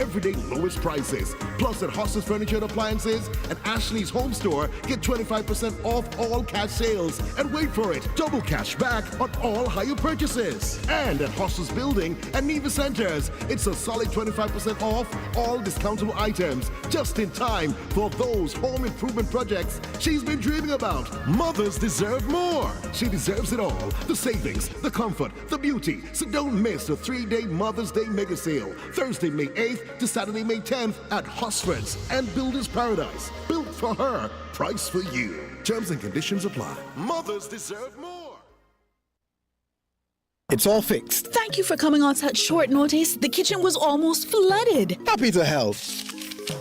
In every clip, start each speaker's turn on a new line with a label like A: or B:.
A: everyday lowest prices. Plus at Hostel's Furniture and Appliances and Ashley's Home Store, get 25% off all cash sales. And wait for it, double cash back on all higher purchases. And at Hostel's Building and Nevis Centers, it's a solid 25% off all discountable items, just in time for those home improvement projects she's been dreaming about. Mothers deserve more. She deserves it all. The savings, the comfort, the beauty. So don't miss the 3-day Mother's Day mega sale, Thursday, May 8th to Saturday, May 10th at Hosford's and Builders Paradise. Built for her, price for you. Terms and conditions apply. Mothers deserve more.
B: It's all fixed.
C: Thank you for coming on such short notice. The kitchen was almost flooded.
B: Happy to help.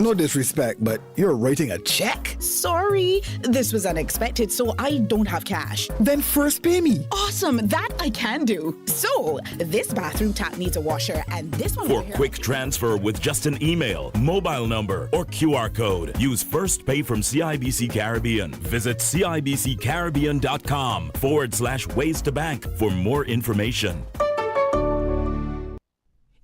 B: No disrespect, but you're writing a check?
C: Sorry. This was unexpected, so I don't have cash.
B: Then first pay me.
C: Awesome. That I can do. So, this bathroom tap needs a washer, and this one
D: For quick transfer with just an email, mobile number, or QR code, use First Pay from CIBC Caribbean. Visit CIBCCaribbean.com/ways to bank for more information.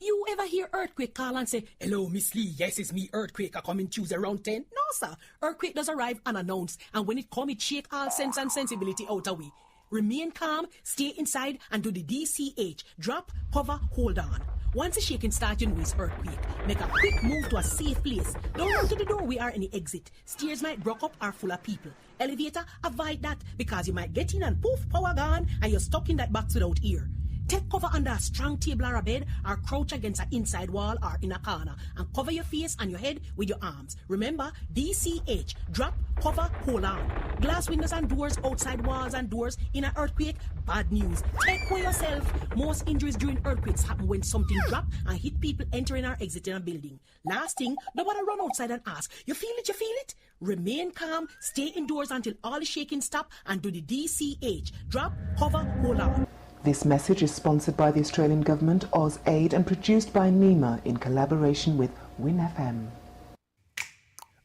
E: You ever hear earthquake call and say, "Hello, Miss Lee, yes, it's me, earthquake, I come in Tuesday around 10? No, sir. Earthquake does arrive unannounced, and when it come, it shake all sense and sensibility out of we. Remain calm, stay inside, and do the DCH. Drop, cover, hold on. Once the shaking starts, you know it's earthquake. Make a quick move to a safe place. Don't run to the door, we are in the exit. Stairs might broke up or full of people. Elevator, avoid that, because you might get in and poof, power gone, and you're stuck in that box without ear. Take cover under a strong table or a bed, or crouch against an inside wall or in a corner, and cover your face and your head with your arms. Remember, DCH, drop, cover, hold on. Glass windows and doors, outside walls and doors in an earthquake, bad news. Take care of yourself. Most injuries during earthquakes happen when something drop and hit people entering or exiting a building. Last thing, nobody run outside and ask, you feel it, you feel it? Remain calm, stay indoors until all the shaking stop, and do the DCH, drop, cover, hold on.
F: This message is sponsored by the Australian Government, AusAid, and produced by NEMA in collaboration with WinFM.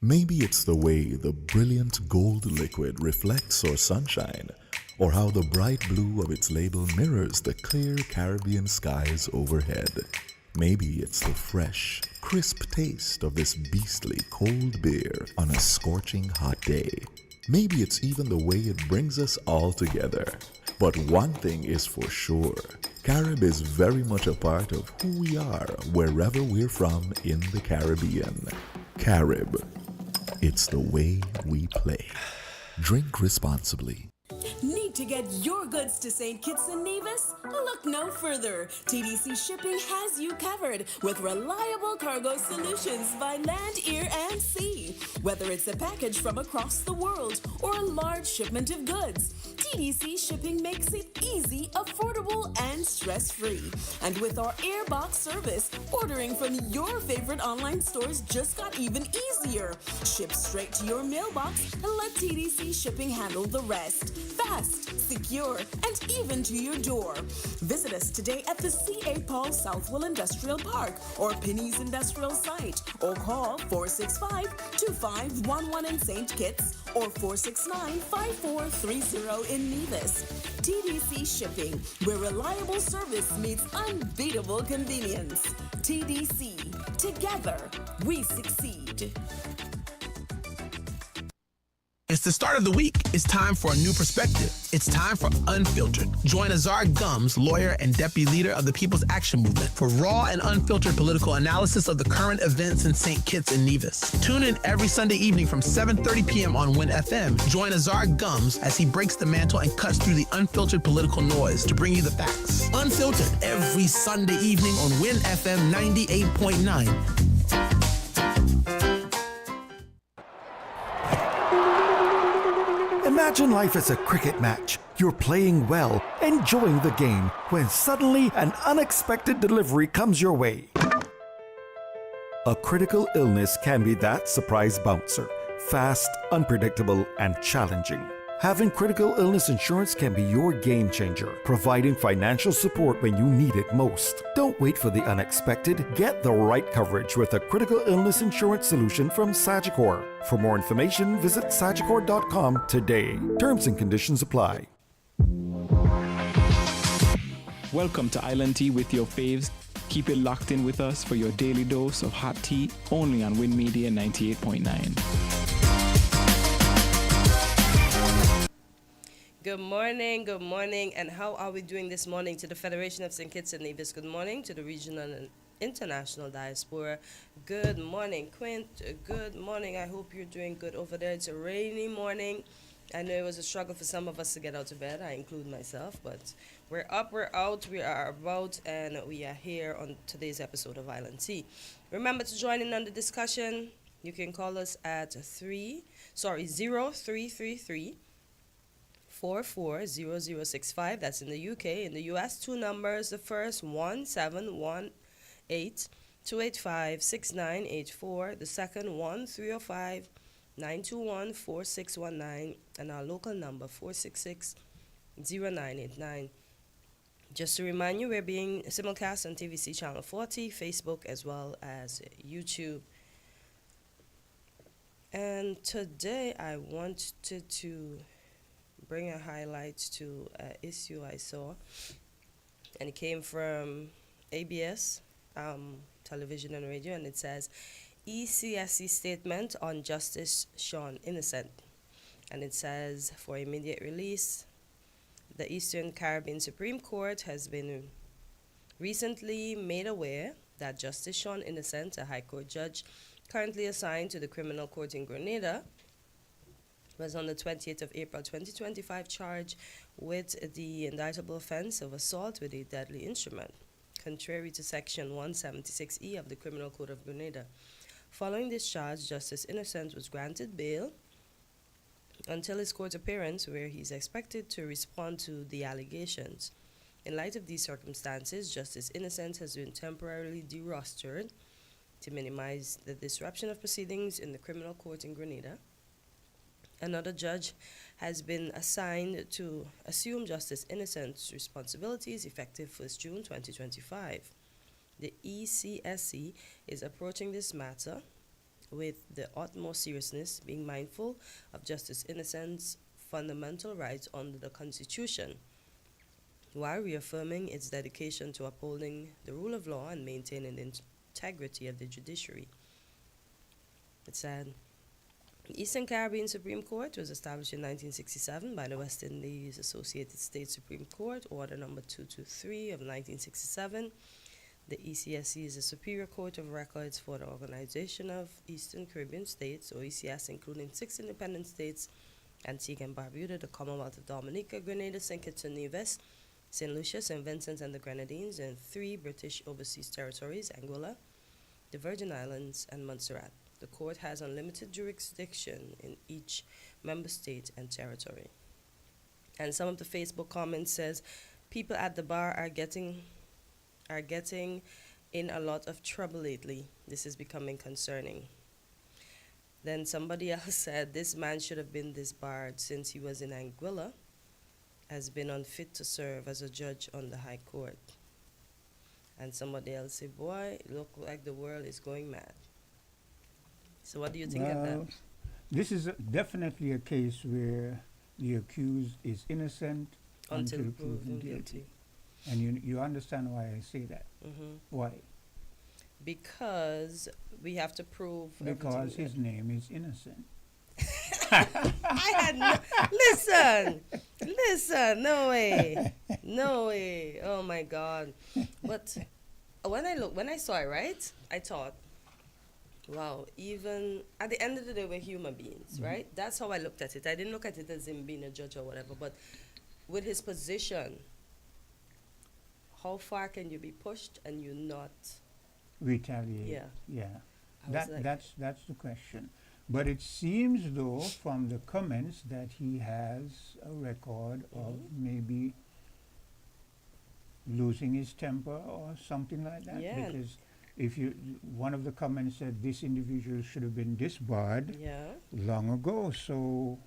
G: Maybe it's the way the brilliant gold liquid reflects our sunshine, or how the bright blue of its label mirrors the clear Caribbean skies overhead. Maybe it's the fresh, crisp taste of this beastly cold beer on a scorching hot day. Maybe it's even the way it brings us all together. But one thing is for sure, Carib is very much a part of who we are wherever we're from in the Caribbean. Carib, it's the way we play. Drink responsibly.
H: Need to get your goods to St. Kitts and Nevis? Look no further. TDC Shipping has you covered with reliable cargo solutions by land, air, and sea. Whether it's a package from across the world or a large shipment of goods, TDC Shipping makes it easy, affordable, and stress-free. And with our Airbox service, ordering from your favorite online stores just got even easier. Ship straight to your mailbox and let TDC Shipping handle the rest. Fast, secure, and even to your door. Visit us today at the C.A. Paul Southwell Industrial Park or Penny's Industrial Site, or call 465-2511 in St. Kitts or 469-5430 in Nevis. TDC Shipping, where reliable service meets unbeatable convenience. TDC, together we succeed.
I: It's the start of the week. It's time for a new perspective. It's time for Unfiltered. Join Azar Gums, lawyer and deputy leader of the People's Action Movement, for raw and unfiltered political analysis of the current events in St. Kitts and Nevis. Tune in every Sunday evening from 7:30 p.m. on WinFM. Join Azar Gums as he breaks the mantle and cuts through the unfiltered political noise to bring you the facts. Unfiltered every Sunday evening on WinFM 98.9.
J: Imagine life as a cricket match. You're playing well, enjoying the game, when suddenly an unexpected delivery comes your way. A critical illness can be that surprise bouncer. Fast, unpredictable, and challenging. Having critical illness insurance can be your game changer, providing financial support when you need it most. Don't wait for the unexpected. Get the right coverage with a critical illness insurance solution from Sagicor. For more information, visit sagicor.com today. Terms and conditions apply.
K: Welcome to Island Tea with your faves. Keep it locked in with us for your daily dose of hot tea only on Win Media 98.9.
L: Good morning, and how are we doing this morning? To the Federation of St. Kitts and Nevis, good morning. To the regional and international diaspora, good morning. Quint, good morning. I hope you're doing good over there. It's a rainy morning. I know it was a struggle for some of us to get out of bed. I include myself, but we're up, we're out, we are about, and we are here on today's episode of Island Tea. Remember to join in on the discussion. You can call us at 0333 440065. That's in the UK. In the US, two numbers. The first 1718-285-6984. The second 1305-921-4619. And our local number 466-0989. Just to remind you, we're being simulcast on TVC Channel 40, Facebook, as well as YouTube. And today I wanted to bring a highlight to an issue I saw, and it came from ABS, television and radio, and it says, ECSC statement on Justice Sean Innocent. And it says, for immediate release, the Eastern Caribbean Supreme Court has been recently made aware that Justice Sean Innocent, a High Court judge currently assigned to the criminal court in Grenada, was on the 28th of April 2025 charged with the indictable offense of assault with a deadly instrument, contrary to Section 176E of the Criminal Code of Grenada. Following this charge, Justice Innocent was granted bail until his court appearance, where he is expected to respond to the allegations. In light of these circumstances, Justice Innocent has been temporarily derostered to minimize the disruption of proceedings in the criminal court in Grenada. Another judge has been assigned to assume Justice Innocent's responsibilities effective 1st June 2025. The ECSC is approaching this matter with the utmost seriousness, being mindful of Justice Innocent's fundamental rights under the Constitution, while reaffirming its dedication to upholding the rule of law and maintaining the integrity of the judiciary. It said, the Eastern Caribbean Supreme Court was established in 1967 by the West Indies Associated States Supreme Court, Order Number 223 of 1967. The ECSC is a superior court of records for the Organization of Eastern Caribbean States, or ECS, including 6 independent states, Antigua and Barbuda, the Commonwealth of Dominica, Grenada, St. Kitts and Nevis, St. Lucia, St. Vincent and the Grenadines, and 3 British overseas territories, Anguilla, the Virgin Islands, and Montserrat. The court has unlimited jurisdiction in each member state and territory. And some of the Facebook comments says, people at the bar are getting in a lot of trouble lately. This is becoming concerning. Then somebody else said, this man should have been disbarred since he was in Anguilla, has been unfit to serve as a judge on the High Court. And somebody else said, boy, it looks like the world is going mad. So what do you think of that?
M: This is definitely a case where the accused is innocent until proven guilty. And you understand why I say that? Mm-hmm. Why?
L: Because we have to prove.
M: Because his name is Innocent.
L: I had listen, no way. Oh my God. But when I saw it, right, I thought, wow, even at the end of the day, we're human beings, right? That's how I looked at it. I didn't look at it as him being a judge or whatever, but with his position, how far can you be pushed and you not
M: retaliate? Yeah. That's the question. But it seems, though, from the comments that he has a record of maybe losing his temper or something like that.
L: Yeah.
M: Because one of the comments said this individual should have been disbarred long ago. So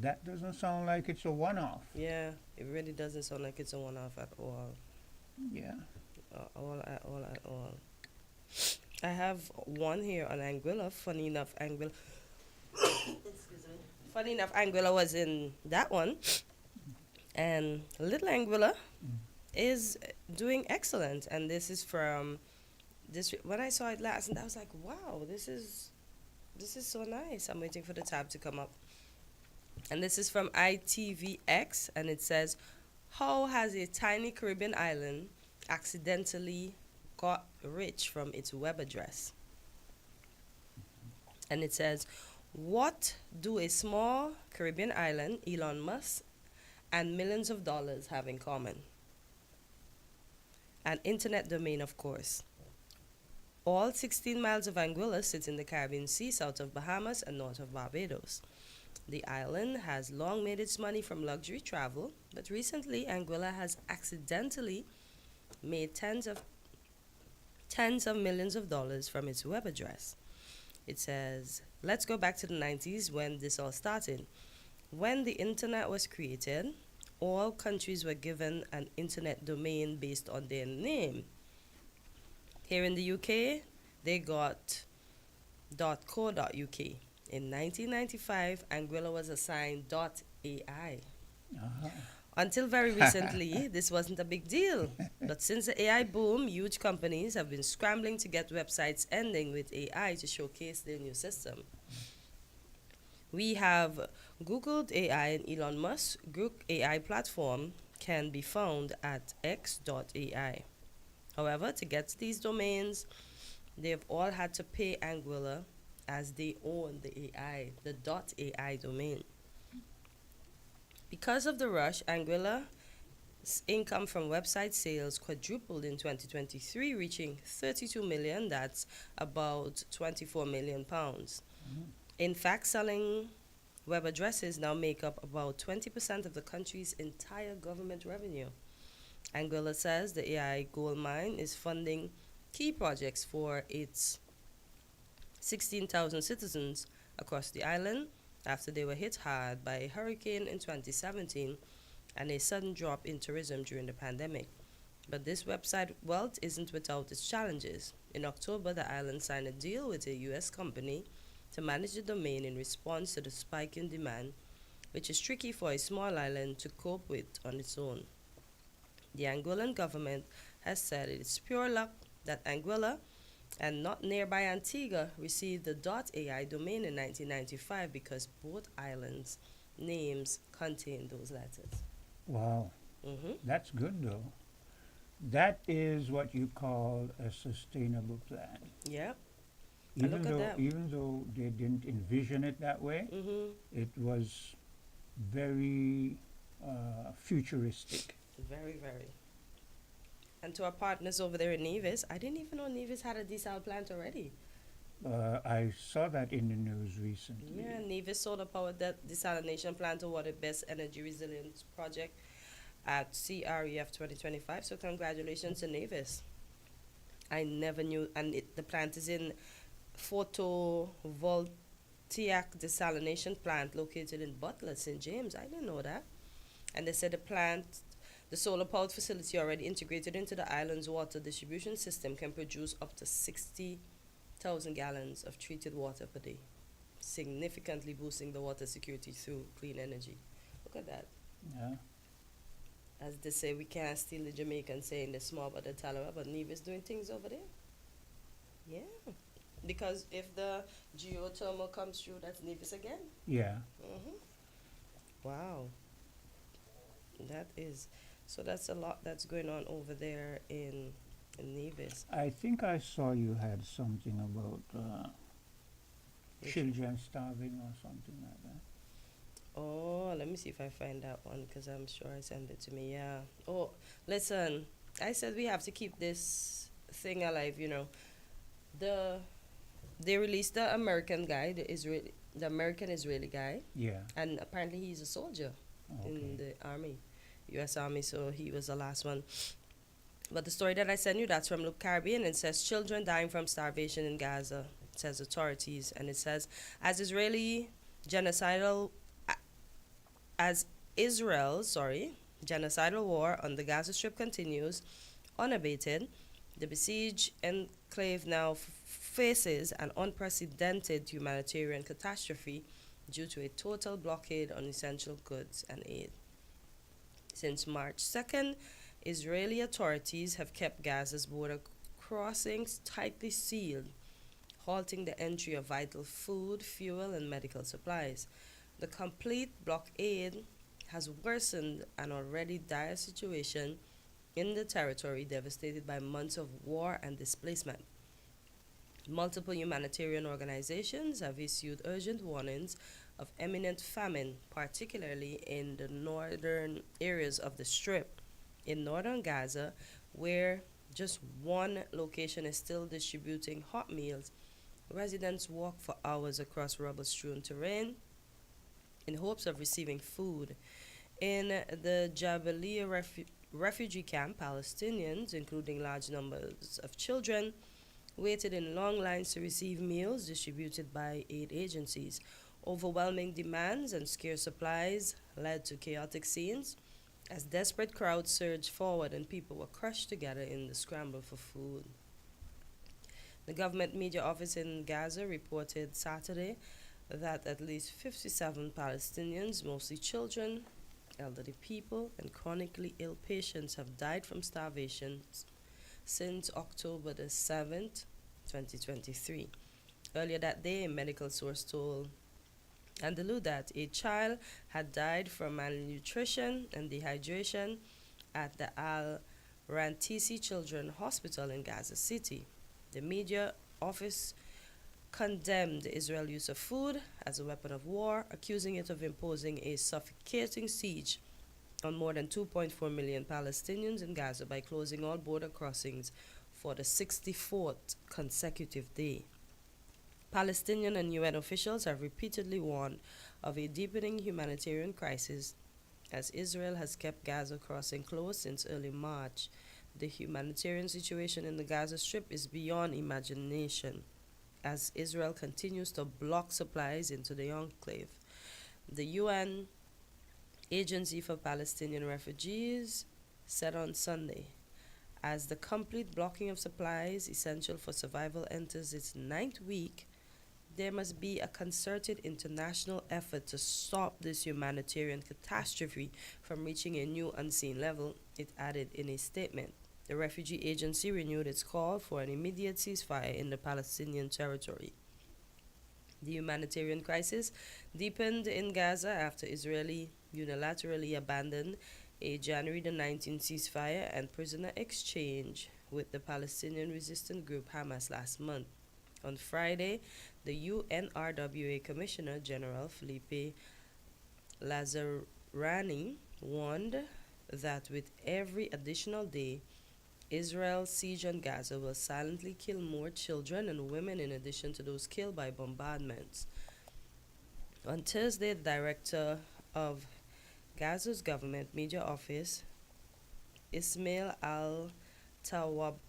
M: that doesn't sound like it's a one-off.
L: Yeah, it really doesn't sound like it's a one-off at all.
M: Yeah.
L: At all. I have one here on Anguilla. Funny enough, Anguilla. Excuse me. Funny enough, Anguilla was in that one, and little Anguilla is doing excellent. And this is from this. When I saw it last, and I was like, wow, this is so nice. I'm waiting for the tab to come up. And this is from ITVX, and it says, how has a tiny Caribbean island accidentally got rich from its web address? And it says, what do a small Caribbean island, Elon Musk, and millions of dollars have in common? An internet domain, of course. All 16 miles of Anguilla sit in the Caribbean Sea, south of Bahamas and north of Barbados. The island has long made its money from luxury travel, but recently Anguilla has accidentally made tens of millions of dollars from its web address. It says, let's go back to the 90s when this all started. When the internet was created, all countries were given an internet domain based on their name. Here in the UK, they got .co.uk. In 1995, Anguilla was assigned .ai. Until very recently, this wasn't a big deal. But since the AI boom, huge companies have been scrambling to get websites ending with AI to showcase their new system. We have Googled AI, and Elon Musk's Group AI platform can be found at x.ai. However, to get these domains, they've all had to pay Anguilla as they own the AI, the .ai domain. Because of the rush, Anguilla's income from website sales quadrupled in 2023, reaching 32 million. That's about 24 million pounds. In fact, selling web addresses now make up about 20% of the country's entire government revenue. Anguilla says the AI gold mine is funding key projects for its 16,000 citizens across the island after they were hit hard by a hurricane in 2017 and a sudden drop in tourism during the pandemic. But this website wealth isn't without its challenges. In October, the island signed a deal with a U.S. company to manage the domain in response to the spike in demand, which is tricky for a small island to cope with on its own. The Anguillan government has said it's pure luck that Anguilla and not nearby Antigua received the .ai domain in 1995 because both islands' names contain those letters.
M: Wow. That's good, though. That is what you call a sustainable plan.
L: Yeah.
M: Even though they didn't envision it that way, it was very futuristic.
L: Very, very. And to our partners over there in Nevis, I didn't even know Nevis had a desal plant already.
M: I saw that in the news recently.
L: Yeah, Nevis solar powered desalination plant awarded Best Energy Resilience Project at CREF 2025. So congratulations to Nevis. I never knew, and the plant is in photovoltaic desalination plant located in Butler, St. James. I didn't know that. And they said the solar-powered facility already integrated into the island's water distribution system can produce up to 60,000 gallons of treated water per day, significantly boosting the water security through clean energy. Look at that.
M: Yeah.
L: As they say, we can't steal the Jamaican saying they're small but they're talented, but Nevis doing things over there. Yeah. Because if the geothermal comes through, that's Nevis again.
M: Yeah.
L: Wow. So that's a lot that's going on over there in Nevis.
M: I think I saw you had something about children starving or something like that.
L: Oh, let me see if I find that one because I'm sure I sent it to me. Yeah. Oh, listen, I said we have to keep this thing alive, you know. They released the American guy, the American Israeli guy.
M: Yeah.
L: And apparently he's a soldier in the army, U.S. Army, so he was the last one. But the story that I sent you, that's from the Caribbean. It says children dying from starvation in Gaza, it says authorities. And it says, as Israel's genocidal war on the Gaza Strip continues unabated, the besieged enclave now faces an unprecedented humanitarian catastrophe due to a total blockade on essential goods and aid. Since March 2nd, Israeli authorities have kept Gaza's border crossings tightly sealed, halting the entry of vital food, fuel, and medical supplies. The complete blockade has worsened an already dire situation in the territory devastated by months of war and displacement. Multiple humanitarian organizations have issued urgent warnings of imminent famine, particularly in the northern areas of the Strip. In northern Gaza, where just one location is still distributing hot meals, residents walk for hours across rubble-strewn terrain in hopes of receiving food. In the Jabalia refugee camp, Palestinians, including large numbers of children, waited in long lines to receive meals distributed by aid agencies. Overwhelming demands and scarce supplies led to chaotic scenes as desperate crowds surged forward and people were crushed together in the scramble for food. The government media office in Gaza reported Saturday that at least 57 Palestinians, mostly children, elderly people, and chronically ill patients have died from starvation since October the 7th, 2023. Earlier that day, a medical source told Anguilla that a child had died from malnutrition and dehydration at the Al-Rantisi Children's Hospital in Gaza City. The media office condemned Israel's use of food as a weapon of war, accusing it of imposing a suffocating siege on more than 2.4 million Palestinians in Gaza by closing all border crossings for the 64th consecutive day. Palestinian and UN officials have repeatedly warned of a deepening humanitarian crisis as Israel has kept Gaza crossing closed since early March. The humanitarian situation in the Gaza Strip is beyond imagination as Israel continues to block supplies into the enclave. The UN Agency for Palestinian Refugees said on Sunday, as the complete blocking of supplies essential for survival enters its 9th week, there must be a concerted international effort to stop this humanitarian catastrophe from reaching a new unseen level, it added in a statement. The refugee agency renewed its call for an immediate ceasefire in the Palestinian territory. The humanitarian crisis deepened in Gaza after Israeli unilaterally abandoned a January the 19th ceasefire and prisoner exchange with the Palestinian resistance group Hamas last month. On Friday, the UNRWA Commissioner General Philippe Lazzarini warned that with every additional day, Israel's siege on Gaza will silently kill more children and women in addition to those killed by bombardments. On Thursday, the director of Gaza's government media office, Ismail al-Tawabata,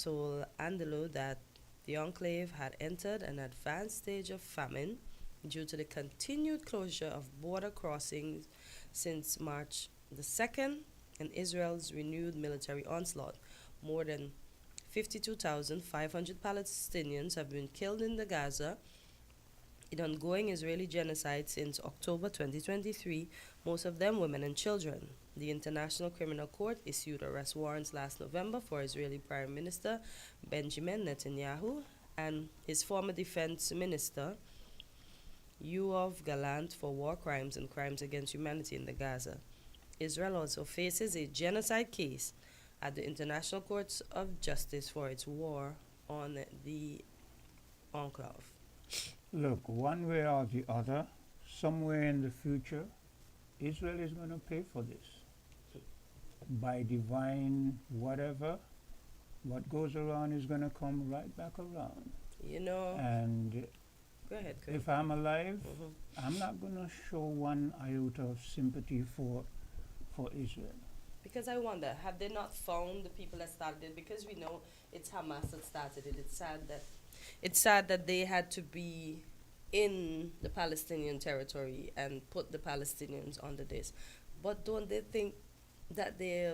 L: told Anguilla that the enclave had entered an advanced stage of famine due to the continued closure of border crossings since March the 2nd and Israel's renewed military onslaught. More than 52,500 Palestinians have been killed in the Gaza in ongoing Israeli genocide since October 2023, most of them women and children. The International Criminal Court issued arrest warrants last November for Israeli Prime Minister Benjamin Netanyahu and his former defense minister Yoav Gallant for war crimes and crimes against humanity in the Gaza. Israel also faces a genocide case at the International Court of Justice for its war on the enclave.
M: Look, one way or the other, somewhere in the future, Israel is going to pay for this. By divine whatever, what goes around is going to come right back around.
L: You know.
M: And
L: go ahead,
M: if I'm alive, I'm not going to show one iota of sympathy for Israel.
L: Because I wonder, have they not found the people that started it? Because we know it's Hamas that started it. It's sad that they had to be in the Palestinian territory and put the Palestinians under this. But don't they think that they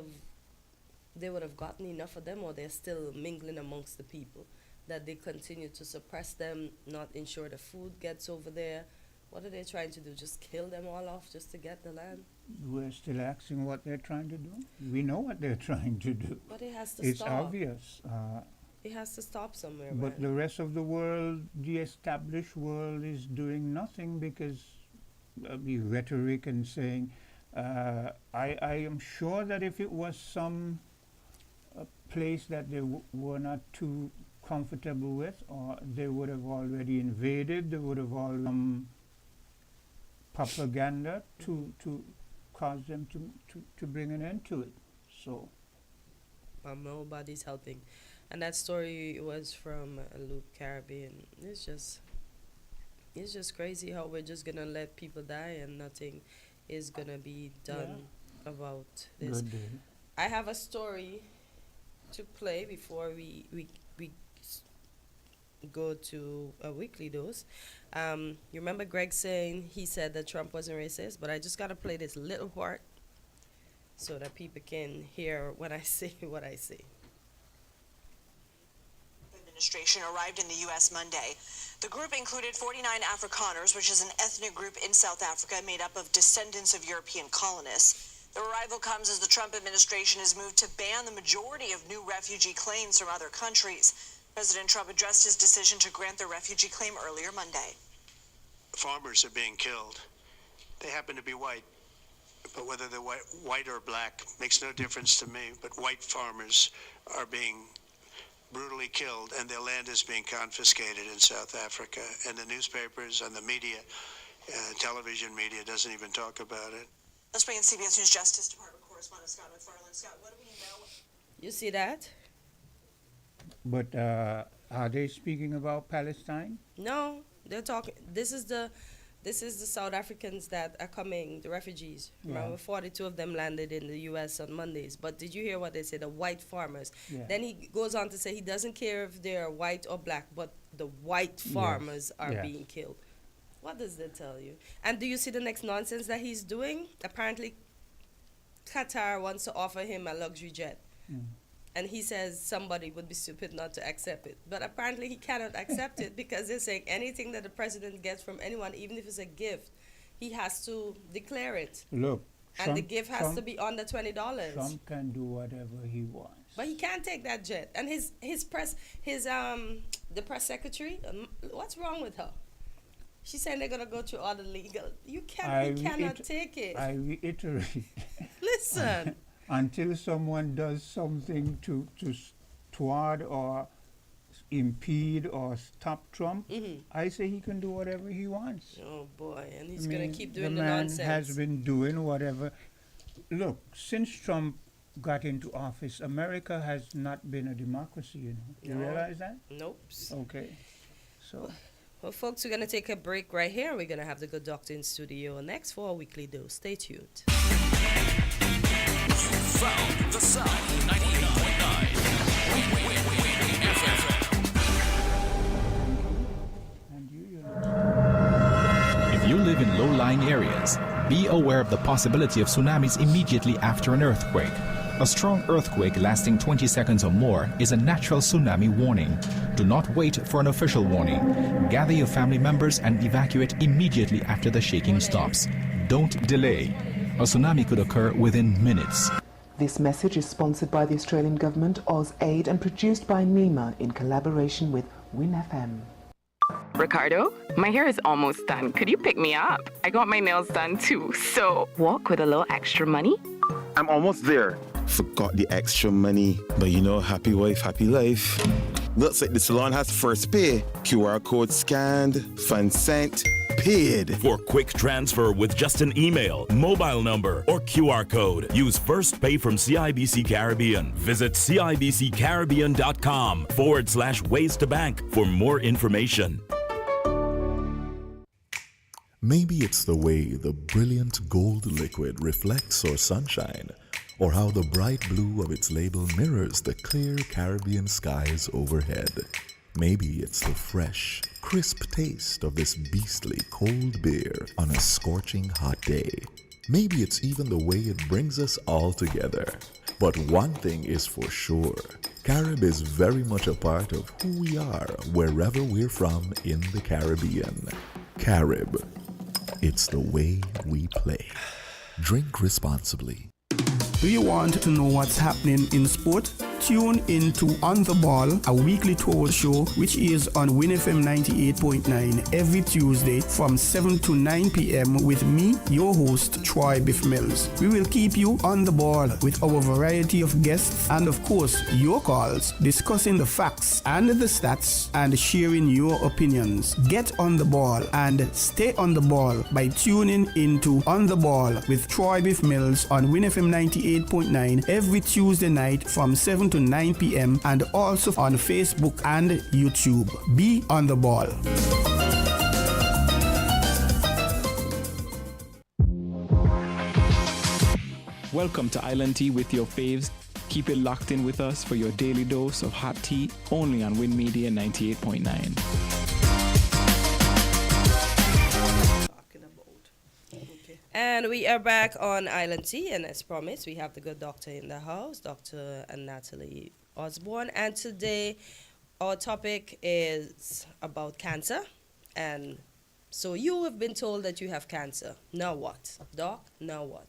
L: would have gotten enough of them, or they're still mingling amongst the people? That they continue to suppress them, not ensure the food gets over there? What are they trying to do? Just kill them all off just to get the land?
M: We're still asking what they're trying to do. We know what they're trying to do.
L: But it has to
M: It's
L: stop.
M: obvious.
L: It has to stop somewhere,
M: But
L: man.
M: the rest of the world, the established world, is doing nothing because the rhetoric and saying, I am sure that if it was some place that they were not too comfortable with, or they would have already invaded, they would have already propaganda to cause them to bring an end to it. So
L: Nobody's helping. And that story was from Loop Caribbean. It's just crazy how we're just gonna let people die and nothing is gonna be done about this.
M: Good day.
L: I have a story to play before we go to a weekly dose. You remember Greg saying he said that Trump wasn't racist, but I just gotta play this little part so that people can hear when I say what I say.
N: Administration arrived in the U.S. Monday. The group included 49 Afrikaners, which is an ethnic group in South Africa made up of descendants of European colonists. The arrival comes as the Trump administration has moved to ban the majority of new refugee claims from other countries. President Trump addressed his decision to grant the refugee claim earlier Monday.
O: Farmers are being killed. They happen to be white, but whether they're white or black makes no difference to me. But white farmers are being brutally killed, and their land is being confiscated in South Africa. And the newspapers and the media, television media, doesn't even talk about it.
N: Let's bring in CBS News Justice Department correspondent Scott McFarland. Scott, what do we know?
L: You see that?
M: But are they speaking about Palestine?
L: No, they're talking. This is the South Africans that are coming, the refugees. Remember, 42 of them landed in the U.S. on Mondays. But did you hear what they said? The white farmers.
M: Yeah.
L: Then he goes on to say he doesn't care if they're white or black, but the white farmers are being killed. What does that tell you? And do you see the next nonsense that he's doing? Apparently, Qatar wants to offer him a luxury jet. And he says somebody would be stupid not to accept it. But apparently he cannot accept it because they're saying anything that the president gets from anyone, even if it's a gift, he has to declare it.
M: Look,
L: and the gift has to be under $20.
M: Trump can do whatever he wants.
L: But he can't take that jet. And the press secretary, what's wrong with her? She's saying they're gonna go through all the legal. He cannot take it.
M: I reiterate.
L: Listen.
M: Until someone does something to thwart or impede or stop Trump, I say he can do whatever he wants.
L: Oh boy, and he's going to keep doing the
M: man
L: nonsense.
M: Has been doing whatever. Look, since Trump got into office, America has not been a democracy, you know. You realize that?
L: Nope.
M: Okay. So.
L: Well, folks, we're going to take a break right here. We're going to have the good doctor in studio next for a weekly dose. Stay tuned.
P: Found the sound 98.9 winnfm.
Q: If you live in low-lying areas, be aware of the possibility of tsunamis immediately after an earthquake. A strong earthquake lasting 20 seconds or more is a natural tsunami warning. Do not wait for an official warning. Gather your family members and evacuate immediately after the shaking stops. Don't delay. A tsunami could occur within minutes.
F: This message is sponsored by the Australian Government, AusAid, and produced by NEMA in collaboration with WinFM.
R: Ricardo, my hair is almost done. Could you pick me up? I got my nails done too, so walk with a little extra money?
S: I'm almost there. Forgot the extra money, but you know, happy wife, happy life. Looks like the salon has first pay. QR code scanned, funds sent, paid.
D: For quick transfer with just an email, mobile number, or QR code, use First Pay from CIBC Caribbean. Visit cibccaribbean.com/ways to bank for more information.
G: Maybe it's the way the brilliant gold liquid reflects our sunshine, or how the bright blue of its label mirrors the clear Caribbean skies overhead. Maybe it's the fresh, crisp taste of this beastly cold beer on a scorching hot day. Maybe it's even the way it brings us all together. But one thing is for sure, Carib is very much a part of who we are wherever we're from in the Caribbean. Carib, It's the way we play. Drink responsibly.
T: Do you want to know what's happening in sport? Tune in to On the Ball, a weekly tour show which is on WinFM 98.9 every Tuesday from 7 to 9 p.m. with me, your host, Troy Biff Mills. We will keep you on the ball with our variety of guests and, of course, your calls, discussing the facts and the stats and sharing your opinions. Get on the ball and stay on the ball by tuning into On the Ball with Troy Biff Mills on WinFM 98.9 every Tuesday night from 7 to 9 p.m. and also on Facebook and YouTube. Be on the ball.
K: Welcome to Island Tea with your faves. Keep it locked in with us for your daily dose of hot tea only on Win Media 98.9.
L: And we are back on Island Tea, and as promised, we have the good doctor in the house, Dr. Natalie Osborne. And today, our topic is about cancer. And so you have been told that you have cancer. Now what? Doc, now what?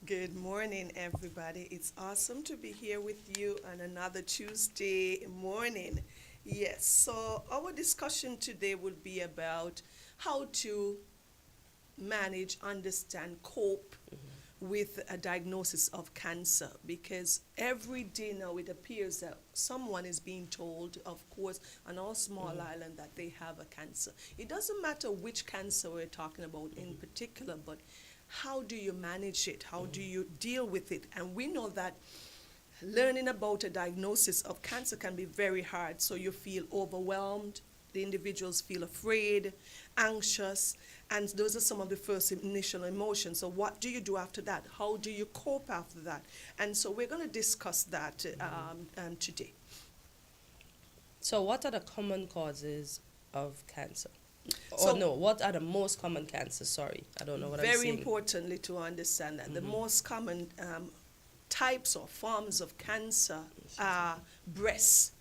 U: Good morning, everybody. It's awesome to be here with you on another Tuesday morning. Yes, so our discussion today will be about how to manage, understand, cope with a diagnosis of cancer, because every day now it appears that someone is being told, of course, on our small island, that they have a cancer. It doesn't matter which cancer we're talking about in particular, but how do you manage it? How do you deal with it? And we know that learning about a diagnosis of cancer can be very hard, so you feel overwhelmed, the individuals feel afraid, anxious, and those are some of the first initial emotions. So what do you do after that? How do you cope after that? And so we're going to discuss that today.
L: So what are the common causes of cancer?
U: So,
L: what are the most common cancers? Sorry, I don't know what I'm saying.
U: Very importantly to understand that the most common types or forms of cancer are breast.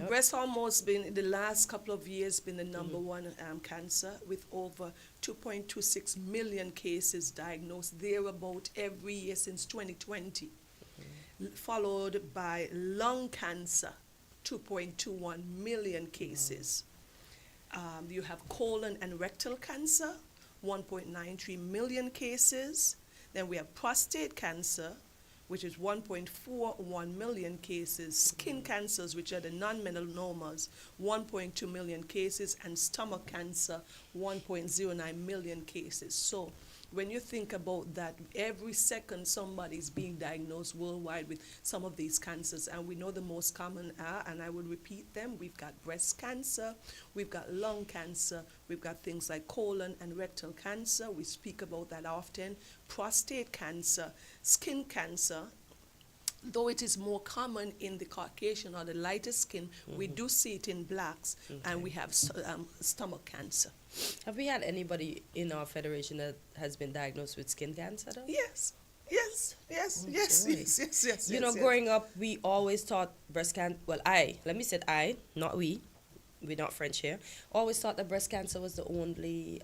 U: Breast almost been, in the last couple of years, been the number one cancer, with over 2.26 million cases diagnosed, thereabout every year since 2020. Followed by lung cancer, 2.21 million cases. You have colon and rectal cancer, 1.93 million cases. Then we have prostate cancer, which is 1.41 million cases, skin cancers, which are the non-melanomas, 1.2 million cases, and stomach cancer, 1.09 million cases. So when you think about that, every second somebody is being diagnosed worldwide with some of these cancers, and we know the most common are, and I will repeat them, we've got breast cancer, we've got lung cancer, we've got things like colon and rectal cancer, we speak about that often, prostate cancer, skin cancer. Though it is more common in the Caucasian or the lighter skin, we do see it in blacks, and we have stomach cancer.
L: Have we had anybody in our federation that has been diagnosed with skin cancer, though?
U: Yes.
L: You know, growing up, we always thought breast cancer, well, let me say I, not we, we're not French here, always thought that breast cancer was the only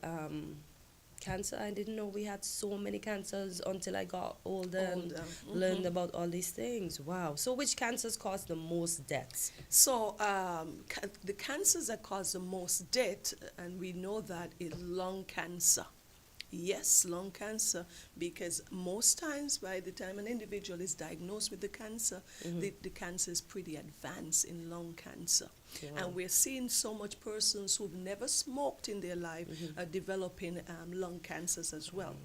L: cancer. I didn't know we had so many cancers until I got older and learned about all these things. Wow. So which cancers cause the most deaths?
U: So the cancers that cause the most death, and we know that, is lung cancer. Yes, lung cancer, because most times by the time an individual is diagnosed with the cancer, the cancer is pretty advanced in lung cancer. Wow. And we're seeing so much persons who've never smoked in their life developing lung cancers as well.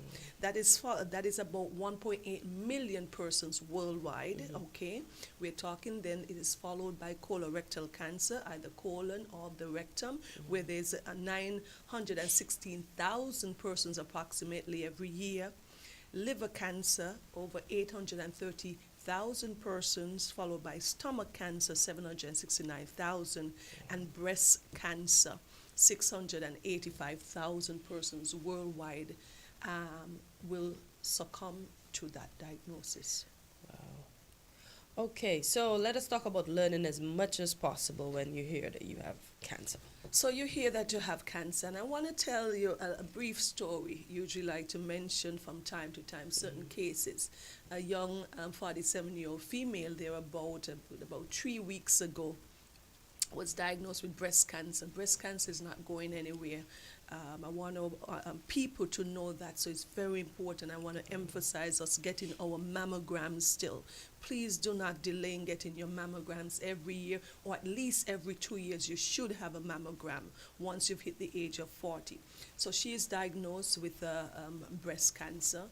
U: That is about 1.8 million persons worldwide, okay? We're talking then it is followed by colorectal cancer, either colon or the rectum, where there's 916,000 persons approximately every year. Liver cancer, over 830,000 persons, followed by stomach cancer, 769,000, and breast cancer, 685,000 persons worldwide will succumb to that diagnosis.
L: Wow. Okay, so let us talk about learning as much as possible when you hear that you have cancer.
U: So you hear that you have cancer, and I want to tell you a brief story. Usually like to mention from time to time certain cases. A young 47-year-old female, there about 3 weeks ago, was diagnosed with breast cancer. Breast cancer is not going anywhere. I want people to know that, so it's very important. I want to emphasize us getting our mammograms still. Please do not delay in getting your mammograms every year, or at least every 2 years. You should have a mammogram once you've hit the age of 40. So she is diagnosed with breast cancer.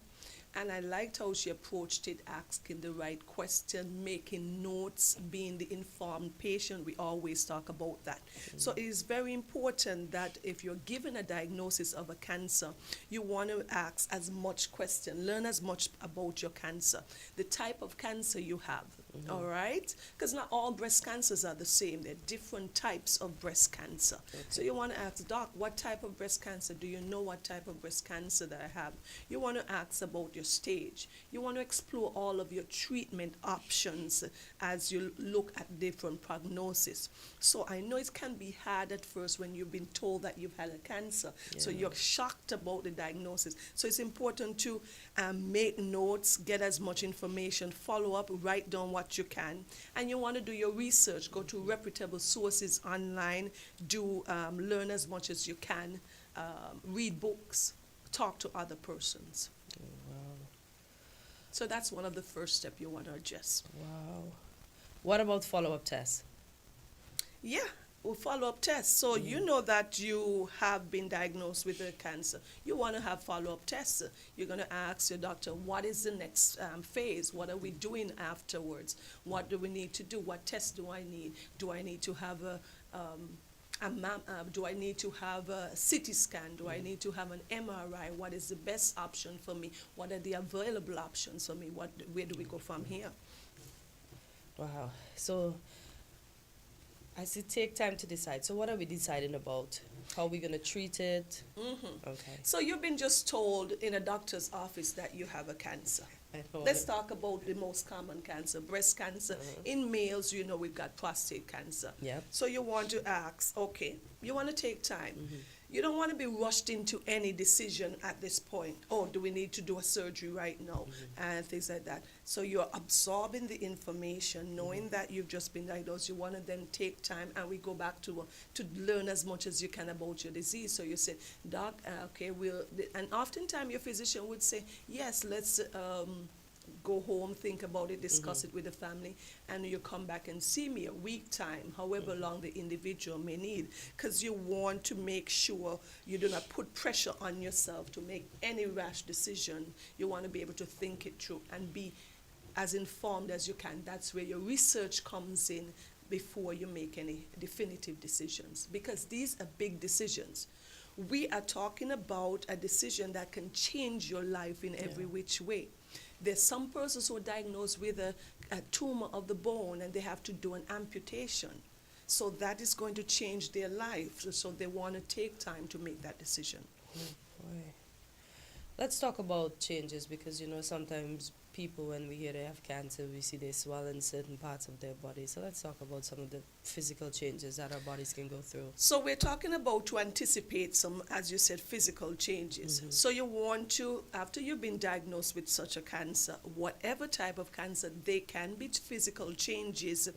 U: And I liked how she approached it, asking the right question, making notes, being the informed patient. We always talk about that. So it is very important that if you're given a diagnosis of a cancer, you want to ask as much question, learn as much about your cancer, the type of cancer you have, all right? Because not all breast cancers are the same. There are different types of breast cancer. So you want to ask, Doc, what type of breast cancer? Do you know what type of breast cancer that I have? You want to ask about your stage. You want to explore all of your treatment options as you look at different prognosis. So I know it can be hard at first when you've been told that you've had a cancer. Yeah. So you're shocked about the diagnosis. So it's important to make notes, get as much information, follow up, write down what you can. And you want to do your research. Go to reputable sources online, learn as much as you can, read books, talk to other persons. So that's one of the first steps you want to address.
L: Wow. What about follow-up tests?
U: Yeah, well, follow-up tests. So you know that you have been diagnosed with a cancer. You want to have follow-up tests. You're going to ask your doctor, what is the next phase? What are we doing afterwards? What do we need to do? What tests do I need? Do I need to have do I need to have a CT scan? Do I need to have an MRI? What is the best option for me? What are the available options for me? Where do we go from here?
L: Wow. So I see take time to decide. So what are we deciding about? How are we going to treat it? Okay.
U: So you've been just told in a doctor's office that you have a cancer. Let's talk about the most common cancer, breast cancer. In males, you know, we've got prostate cancer.
L: Yep.
U: So you want to ask, okay, you want to take time. You don't want to be rushed into any decision at this point. Oh, do we need to do a surgery right now? And things like that. So you're absorbing the information, knowing that you've just been diagnosed. You want to then take time, and we go back to learn as much as you can about your disease. So you say, Doc, okay, and oftentimes your physician would say, yes, let's go home, think about it, discuss it with the family, and you come back and see me a week time, however long the individual may need, because you want to make sure you do not put pressure on yourself to make any rash decision. You want to be able to think it through and be as informed as you can. That's where your research comes in before you make any definitive decisions, because these are big decisions. We are talking about a decision that can change your life in every which way. There's some persons who are diagnosed with a tumor of the bone, and they have to do an amputation. So that is going to change their life. So they want to take time to make that decision.
L: Boy. Let's talk about changes, because, you know, sometimes people, when we hear they have cancer, we see they swell in certain parts of their body. So let's talk about some of the physical changes that our bodies can go through.
U: So we're talking about to anticipate some, as you said, physical changes. So you want to, after you've been diagnosed with such a cancer, whatever type of cancer, they can be physical changes,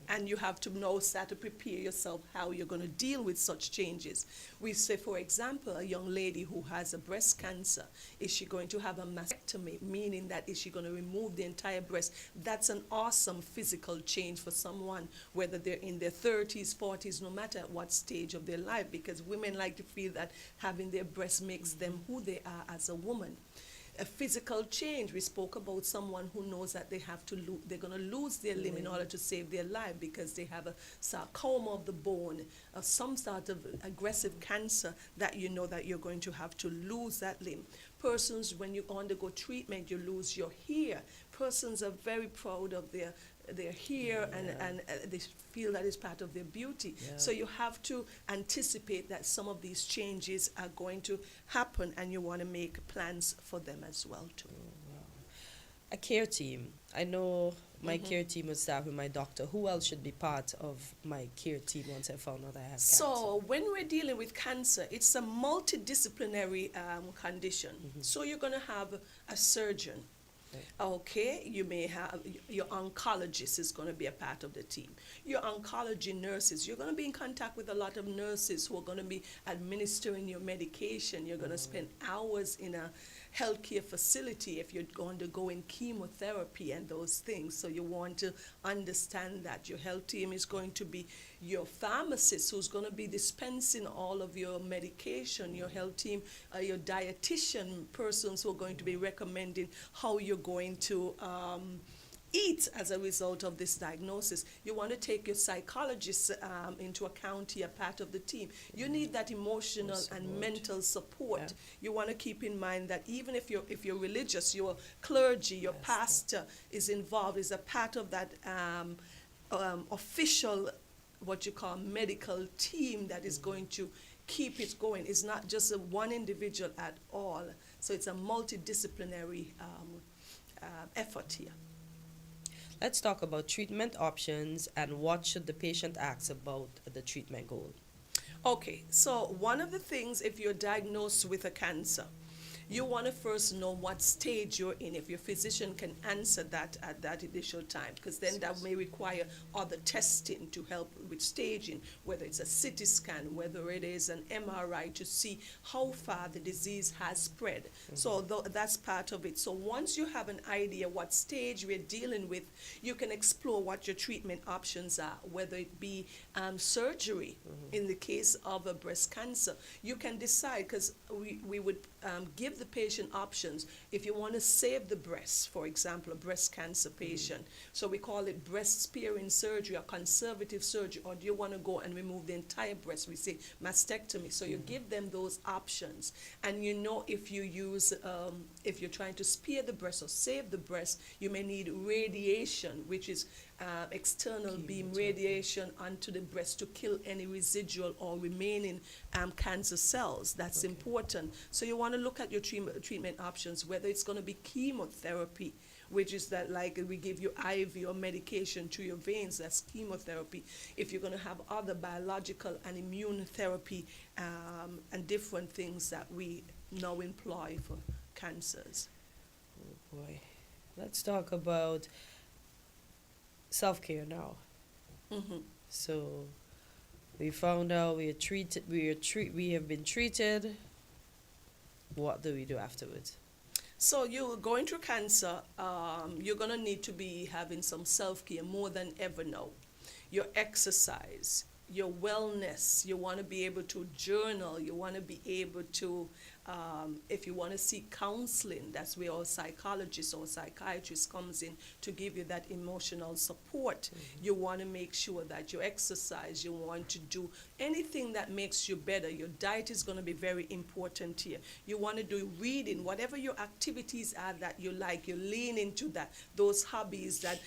U: and you have to now start to prepare yourself how you're going to deal with such changes. We say, for example, a young lady who has a breast cancer, is she going to have a mastectomy, meaning that is she going to remove the entire breast? That's an awesome physical change for someone, whether they're in their 30s, 40s, no matter at what stage of their life, because women like to feel that having their breast makes them who they are as a woman. A physical change, we spoke about someone who knows that they have to they're going to lose their limb in order to save their life because they have a sarcoma of the bone, some sort of aggressive cancer that you know that you're going to have to lose that limb. Persons, when you undergo treatment, you lose your hair. Persons are very proud of their hair, and they feel that is part of their beauty. So you have to anticipate that some of these changes are going to happen, and you want to make plans for them as well too.
L: A care team. I know My care team would start with my doctor. Who else should be part of my care team once I found out I have cancer?
U: So when we're dealing with cancer, it's a multidisciplinary condition. So you're going to have a surgeon. Okay, you may have your oncologist is going to be a part of the team. Your oncology nurses, you're going to be in contact with a lot of nurses who are going to be administering your medication. You're going to spend hours in a healthcare facility if you're going to go in chemotherapy and those things. So you want to understand that your health team is going to be your pharmacist who's going to be dispensing all of your medication, your health team, your dietitian persons who are going to be recommending how you're going to eat as a result of this diagnosis. You want to take your psychologist into account here, part of the team. You need that emotional and mental support. Yeah. You want to keep in mind that even if you're religious, your clergy, your pastor is involved, is a part of that official, what you call medical team that is going to keep it going. It's not just one individual at all. So it's a multidisciplinary effort here.
L: Let's talk about treatment options and what should the patient ask about the treatment goal.
U: Okay, so one of the things, if you're diagnosed with a cancer, you want to first know what stage you're in, if your physician can answer that at that initial time, because then that may require other testing to help with staging, whether it's a CT scan, whether it is an MRI to see how far the disease has spread. So that's part of it. So once you have an idea what stage we're dealing with, you can explore what your treatment options are, whether it be surgery in the case of a breast cancer. You can decide, because we would give the patient options. If you want to save the breast, for example, a breast cancer patient, so we call it breast sparing surgery or conservative surgery, or do you want to go and remove the entire breast? We say mastectomy. So you give them those options, and you know if you use, if you're trying to spare the breast or save the breast, you may need radiation, which is external beam radiation onto the breast to kill any residual or remaining cancer cells. That's important. So you want to look at your treatment options, whether it's going to be chemotherapy, which is that like we give you IV or medication to your veins, that's chemotherapy. If you're going to have other biological and immune therapy and different things that we now employ for cancers.
L: Oh boy. Let's talk about self-care now. So we found out we have been treated. What do we do afterwards?
U: So you're going through cancer, you're going to need to be having some self-care more than ever now. Your exercise, your wellness, you want to be able to journal, you want to be able to, if you want to seek counseling, that's where our psychologist or psychiatrist comes in to give you that emotional support. You want to make sure that you exercise, you want to do anything that makes you better. Your diet is going to be very important here. You want to do reading, whatever your activities are that you like, you lean into that, those hobbies that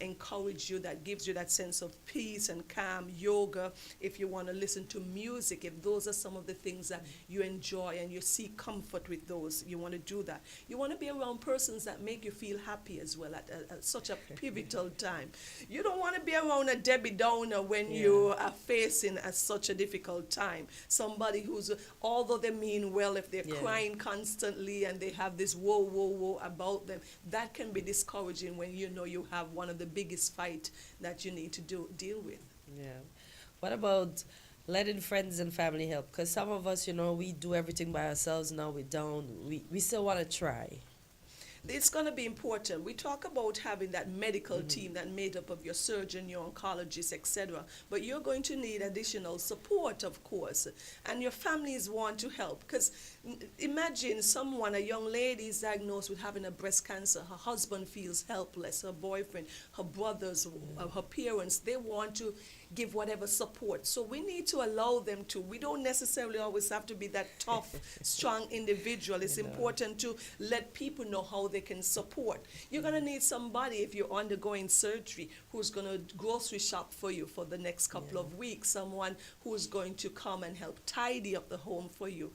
U: encourage you, that gives you that sense of peace and calm. Yoga, if you want to listen to music, if those are some of the things that you enjoy and you seek comfort with those, you want to do that. You want to be around persons that make you feel happy as well at such a pivotal time. You don't want to be around a Debbie Downer when you are facing such a difficult time. Somebody who's, although they mean well, if they're crying constantly and they have this whoa, whoa, whoa about them, that can be discouraging when you know you have one of the biggest fight that you need to deal with.
L: Yeah. What about letting friends and family help? Because some of us, you know, we do everything by ourselves now. We don't. We still want to try.
U: It's going to be important. We talk about having that medical team that made up of your surgeon, your oncologist, etc. But you're going to need additional support, of course. And your families want to help. Because imagine someone, a young lady is diagnosed with having a breast cancer. Her husband feels helpless. Her boyfriend, her brothers, her parents, they want to give whatever support. So we need to allow them to. We don't necessarily always have to be that tough, strong individual. It's important to let people know how they can support. You're going to need somebody if you're undergoing surgery who's going to grocery shop for you for the next couple of weeks, someone who's going to come and help tidy up the home for you,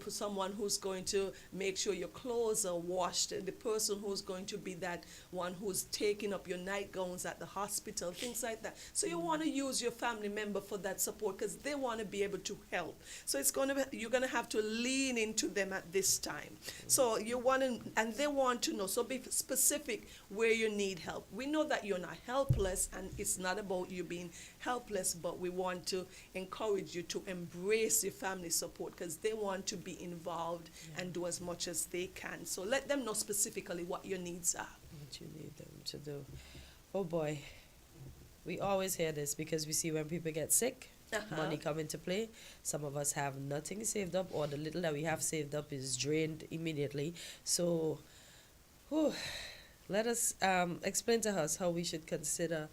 U: someone who's going to make sure your clothes are washed, the person who's going to be that one who's taking up your nightgowns at the hospital, things like that. So you want to use your family member for that support because they want to be able to help. So you're going to have to lean into them at this time. So you want to, and they want to know, so be specific where you need help. We know that you're not helpless, and it's not about you being helpless, but we want to encourage you to embrace your family support because they want to be involved and do as much as they can. So let them know specifically what your needs are.
L: What you need them to do. Oh boy, we always hear this because we see when people get sick, money come into play. Some of us have nothing saved up, or the little that we have saved up is drained immediately. So, let us explain to us how we should consider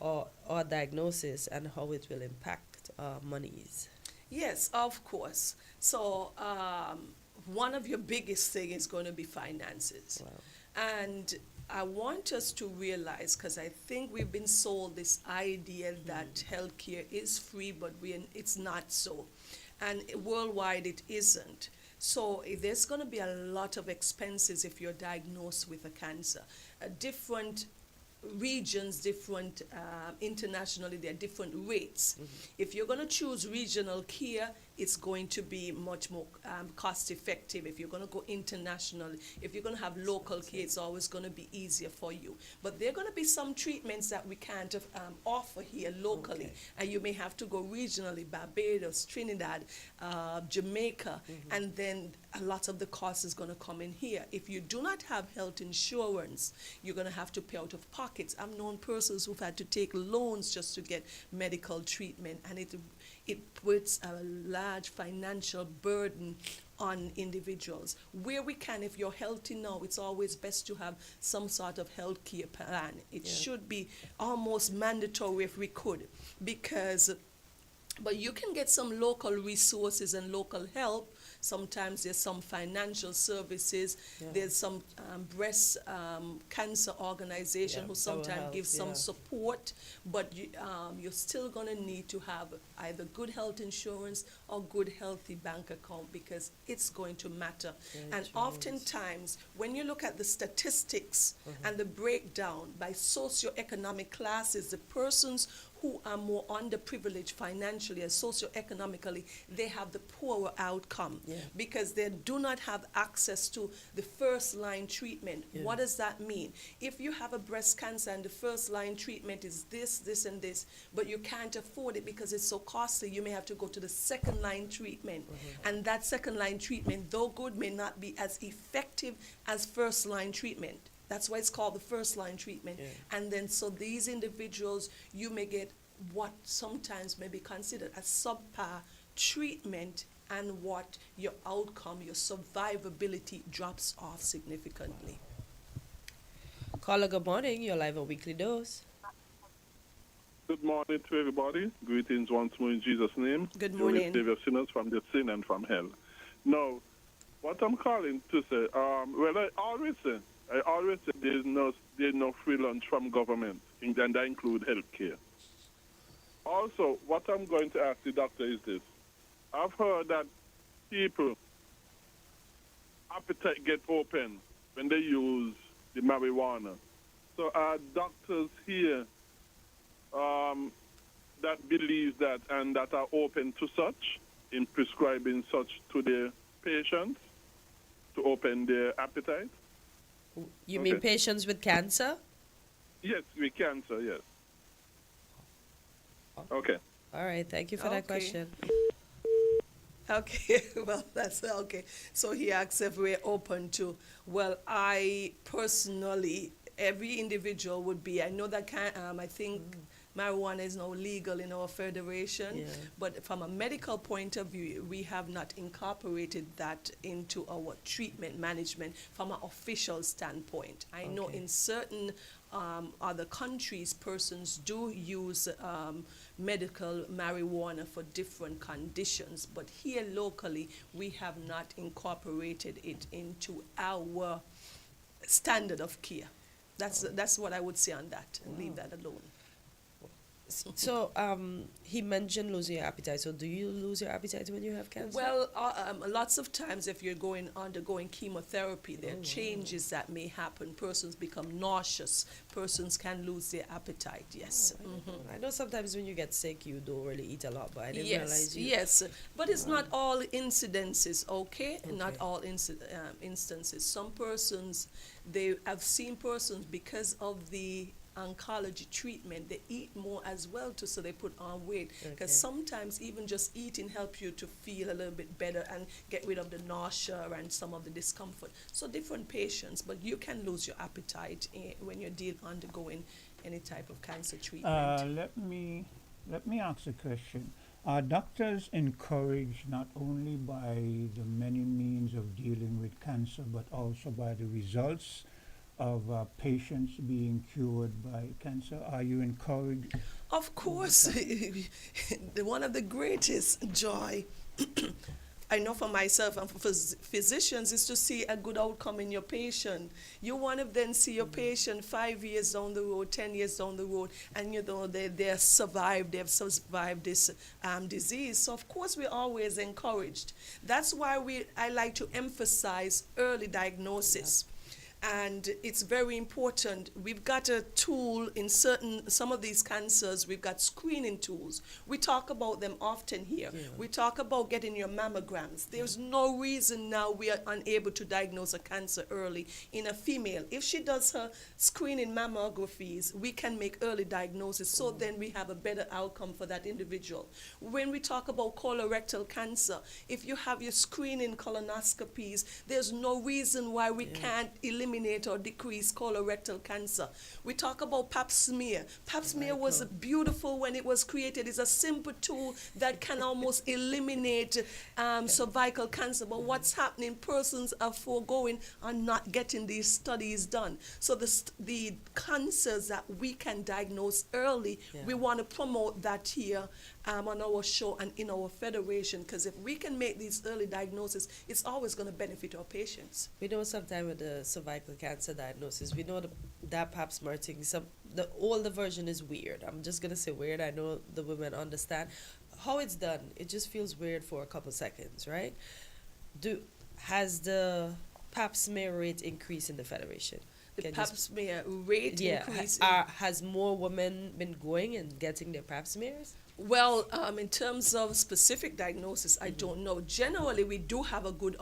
L: our diagnosis and how it will impact our monies.
U: Yes, of course. So one of your biggest thing is going to be finances. Wow. And I want us to realize, because I think we've been sold this idea that healthcare is free, but it's not so. And worldwide it isn't. So there's going to be a lot of expenses if you're diagnosed with a cancer. Different regions, different internationally, there are different rates. If you're going to choose regional care, it's going to be much more cost effective. If you're going to go international, if you're going to have local care, it's always going to be easier for you. But there are going to be some treatments that we can't offer here locally, and you may have to go regionally, Barbados, Trinidad, Jamaica, and then a lot of the cost is going to come in here. If you do not have health insurance, you're going to have to pay out of pockets. I've known persons who've had to take loans just to get medical treatment, and it puts a large financial burden on individuals. Where we can, if you're healthy now, it's always best to have some sort of health care plan. It should be almost mandatory if we could, but you can get some local resources and local help. Sometimes there's some financial services. There's some breast cancer organization who sometimes gives some support, but you're still going to need to have either good health insurance or good healthy bank account because it's going to matter. And oftentimes, when you look at the statistics and the breakdown by socioeconomic classes, the persons who are more underprivileged financially and socioeconomically, they have the poorer outcome because they do not have access to the first line treatment. What does that mean? If you have a breast cancer and the first line treatment is this, this, and this, but you can't afford it because it's so costly, you may have to go to the second line treatment. And that second line treatment, though good, may not be as effective as first line treatment. That's why it's called the first line treatment. And then so these individuals, you may get what sometimes may be considered a subpar treatment, and what your outcome, your survivability drops off significantly.
L: Caller, good morning. You're live on Weekly Dose.
A: Good morning to everybody. Greetings once more in Jesus' name.
U: Good morning.
A: Save your sinners from their sin and from hell. Now, what I'm calling to say, I always say there's no free lunch from government, and that include health care. Also, what I'm going to ask the doctor is this. I've heard that people appetite get open when they use the marijuana. So are doctors here that believe that and that are open to such in prescribing such to their patients to open their appetite?
L: You mean patients with cancer?
A: Yes, with cancer, yes. Okay.
L: All right, thank you for that question.
U: Okay, well, that's okay. So he asks if we're open to, well, I personally, every individual would be, I know that I think marijuana is now legal in our federation, but from a medical point of view, we have not incorporated that into our treatment management from an official standpoint. I know in certain other countries, persons do use medical marijuana for different conditions. But here locally, we have not incorporated it into our standard of care. That's what I would say on that, and leave that alone.
L: So he mentioned losing your appetite. So do you lose your appetite when you have cancer?
U: Well, lots of times if you're undergoing chemotherapy, there are changes that may happen. Persons become nauseous. Persons can lose their appetite, yes.
L: I know sometimes when you get sick, you don't really eat a lot, but I didn't realize you...
U: Yes, but it's not all incidences, okay? Not all instances. Some persons, I've seen persons, because of the oncology treatment, they eat more as well too, so they put on weight, because sometimes even just eating helps you to feel a little bit better and get rid of the nausea and some of the discomfort. So different patients, but you can lose your appetite when you're undergoing any type of cancer treatment.
M: Let me ask a question. Are doctors encouraged not only by the many means of dealing with cancer, but also by the results of patients being cured by cancer? Are you encouraged?
U: Of course. One of the greatest joy I know for myself and for physicians is to see a good outcome in your patient. You want to then see your patient 5 years down the road, 10 years down the road, and you know they've survived this disease. So of course we're always encouraged. That's why I like to emphasize early diagnosis. And it's very important. We've got a tool in some of these cancers. We've got screening tools. We talk about them often here. Yeah. We talk about getting your mammograms. There's no reason now we are unable to diagnose a cancer early in a female. If she does her screening mammographies, we can make early diagnosis, so then we have a better outcome for that individual. When we talk about colorectal cancer, if you have your screening colonoscopies, there's no reason why we can't eliminate or decrease colorectal cancer. We talk about pap smear. Pap smear was beautiful when it was created. It's a simple tool that can almost eliminate cervical cancer. But what's happening, persons are foregoing and not getting these studies done. So the cancers that we can diagnose early, we want to promote that here on our show and in our federation, because if we can make these early diagnoses, it's always going to benefit our patients.
L: We know sometimes with the cervical cancer diagnosis, we know that pap smear thing, the older version is weird. I'm just going to say weird. I know the women understand. How it's done, it just feels weird for a couple seconds, right? Has the pap smear rate increased in the federation?
U: The pap smear rate increase?
L: Has more women been going and getting their pap smears?
U: Well, in terms of specific diagnosis, I don't know. Generally, we do have a good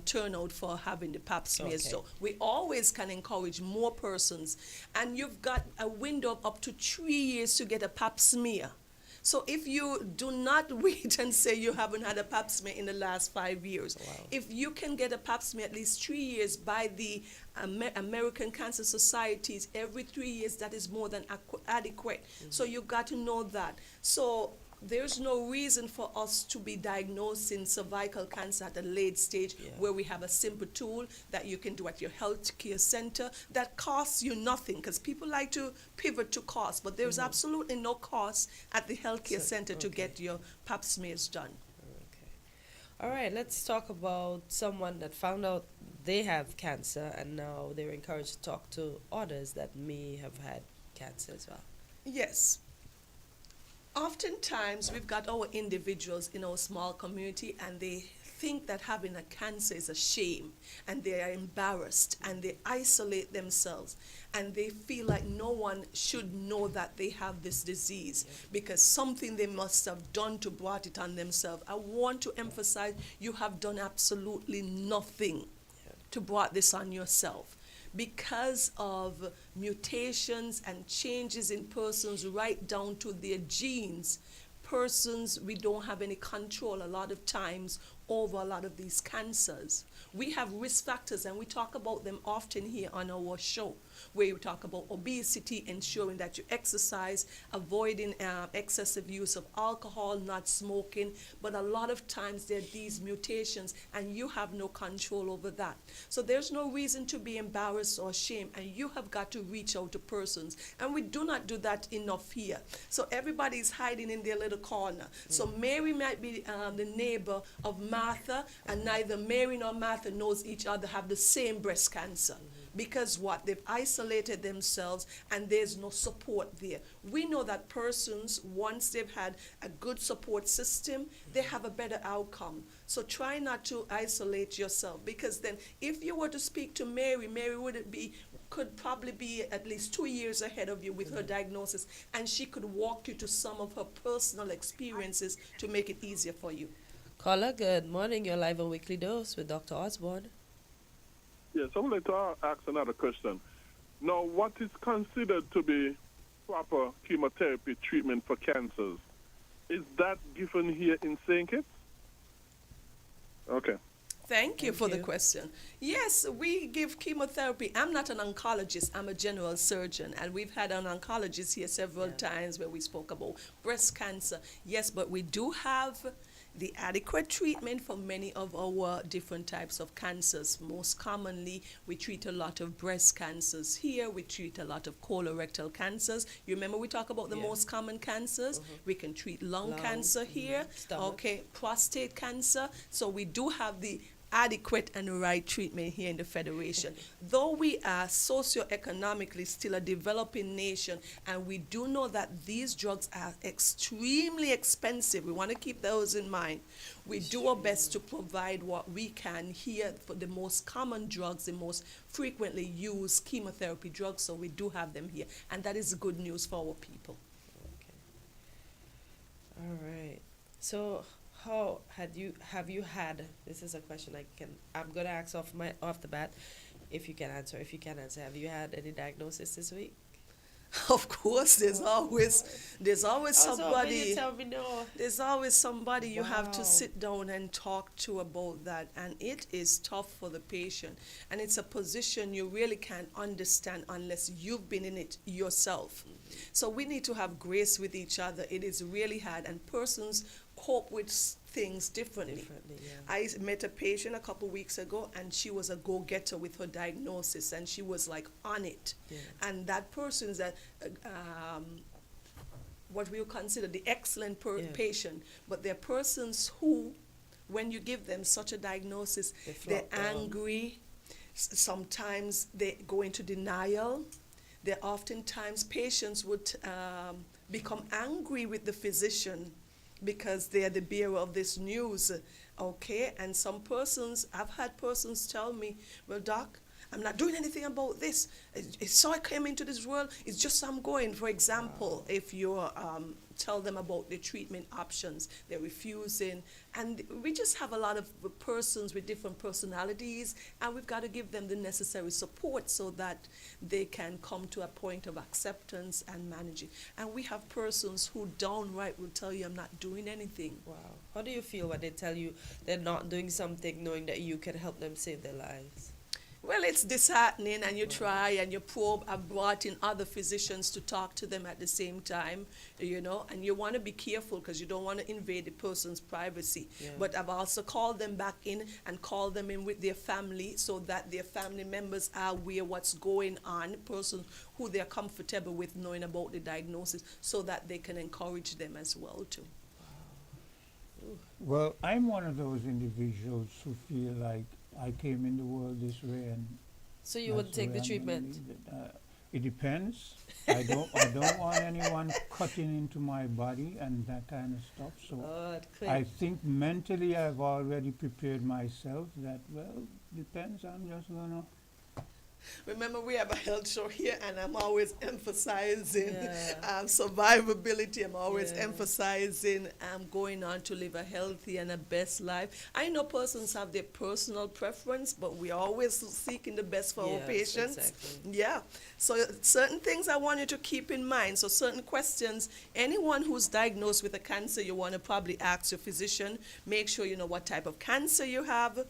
U: turnout for having the pap smears. So we always can encourage more persons. And you've got a window of up to 3 years to get a pap smear. So if you do not wait and say you haven't had a pap smear in the last 5 years, if you can get a pap smear at least 3 years by the American Cancer Societies every 3 years, that is more than adequate. So you've got to know that. So there's no reason for us to be diagnosing cervical cancer at a late stage where we have a simple tool that you can do at your health care center that costs you nothing, because people like to pivot to cost, but there's absolutely no cost at the health care center to get your pap smears done.
L: All right, let's talk about someone that found out they have cancer and now they're encouraged to talk to others that may have had cancer as well.
U: Yes. Oftentimes, we've got our individuals in our small community and they think that having a cancer is a shame, and they are embarrassed and they isolate themselves and they feel like no one should know that they have this disease because something they must have done to brought it on themselves. I want to emphasize, you have done absolutely nothing to brought this on yourself. Because of mutations and changes in persons right down to their genes, persons, we don't have any control a lot of times over a lot of these cancers. We have risk factors, and we talk about them often here on our show, where we talk about obesity, ensuring that you exercise, avoiding excessive use of alcohol, not smoking. But a lot of times there are these mutations, and you have no control over that. So there's no reason to be embarrassed or ashamed, and you have got to reach out to persons. And we do not do that enough here. So everybody's hiding in their little corner. So Mary might be the neighbor of Martha, and neither Mary nor Martha knows each other have the same breast cancer. Because what? They've isolated themselves, and there's no support there. We know that persons, once they've had a good support system, they have a better outcome. So try not to isolate yourself, because then if you were to speak to Mary, Mary could probably be at least 2 years ahead of you with her diagnosis, and she could walk you to some of her personal experiences to make it easier for you.
L: Caller, good morning. You're live on Weekly Dose with Dr. Osborne.
A: Yes, I would like to ask another question. Now, what is considered to be proper chemotherapy treatment for cancers? Is that given here in St. Kitts? Okay.
U: Thank you for the question. Yes, we give chemotherapy. I'm not an oncologist. I'm a general surgeon. And we've had an oncologist here several times where we spoke about breast cancer. Yes, but we do have the adequate treatment for many of our different types of cancers. Most commonly, we treat a lot of breast cancers here. We treat a lot of colorectal cancers. You remember we talk about the most common cancers? We can treat lung cancer here. Okay, prostate cancer. So we do have the adequate and right treatment here in the Federation. Though we are socioeconomically still a developing nation, and we do know that these drugs are extremely expensive. We want to keep those in mind. We do our best to provide what we can here for the most common drugs, the most frequently used chemotherapy drugs, so we do have them here. And that is good news for our people.
L: Okay. All right. So how have you had, this is a question I'm gonna ask off the bat, if you can answer. If you can answer, have you had any diagnosis this week?
U: Of course, there's always somebody.
L: You tell me no.
U: There's always somebody you have to sit down and talk to about that, and it is tough for the patient, and it's a position you really can't understand unless you've been in it yourself. So we need to have grace with each other. It is really hard, and persons cope with things differently. I met a patient a couple weeks ago, and she was a go-getter with her diagnosis, and she was like on it. And that person is what we would consider the excellent patient, but there are persons who, when you give them such a diagnosis, they're angry. Sometimes they go into denial. There oftentimes patients would become angry with the physician because they are the bearer of this news, okay? And some persons, I've had persons tell me, well, doc, I'm not doing anything about this. So I came into this world, it's just I'm going. For example, if you tell them about the treatment options, they're refusing. And we just have a lot of persons with different personalities, and we've got to give them the necessary support so that they can come to a point of acceptance and manage it. And we have persons who downright will tell you, I'm not doing anything.
L: Wow. How do you feel when they tell you they're not doing something, knowing that you can help them save their lives?
U: Well, it's disheartening, and you try and you probe. I've brought in other physicians to talk to them at the same time, you know, and you want to be careful because you don't want to invade the person's privacy. But I've also called them back in and called them in with their family so that their family members are aware what's going on, persons who they're comfortable with knowing about the diagnosis, so that they can encourage them as well, too.
M: Well, I'm one of those individuals who feel like I came in the world this way, and
L: so you would take the treatment.
M: It depends. I don't want anyone cutting into my body and that kind of stuff. So I think mentally I've already prepared myself that, well, depends. I'm just gonna
U: Remember, we have a health show here, and I'm always emphasizing survivability. I'm always emphasizing going on to live a healthy and a best life. I know persons have their personal preference, but we're always seeking the best for our patients.
L: Exactly.
U: Yeah. So certain things I want you to keep in mind. So certain questions, anyone who's diagnosed with a cancer, you want to probably ask your physician. Make sure you know what type of cancer you have.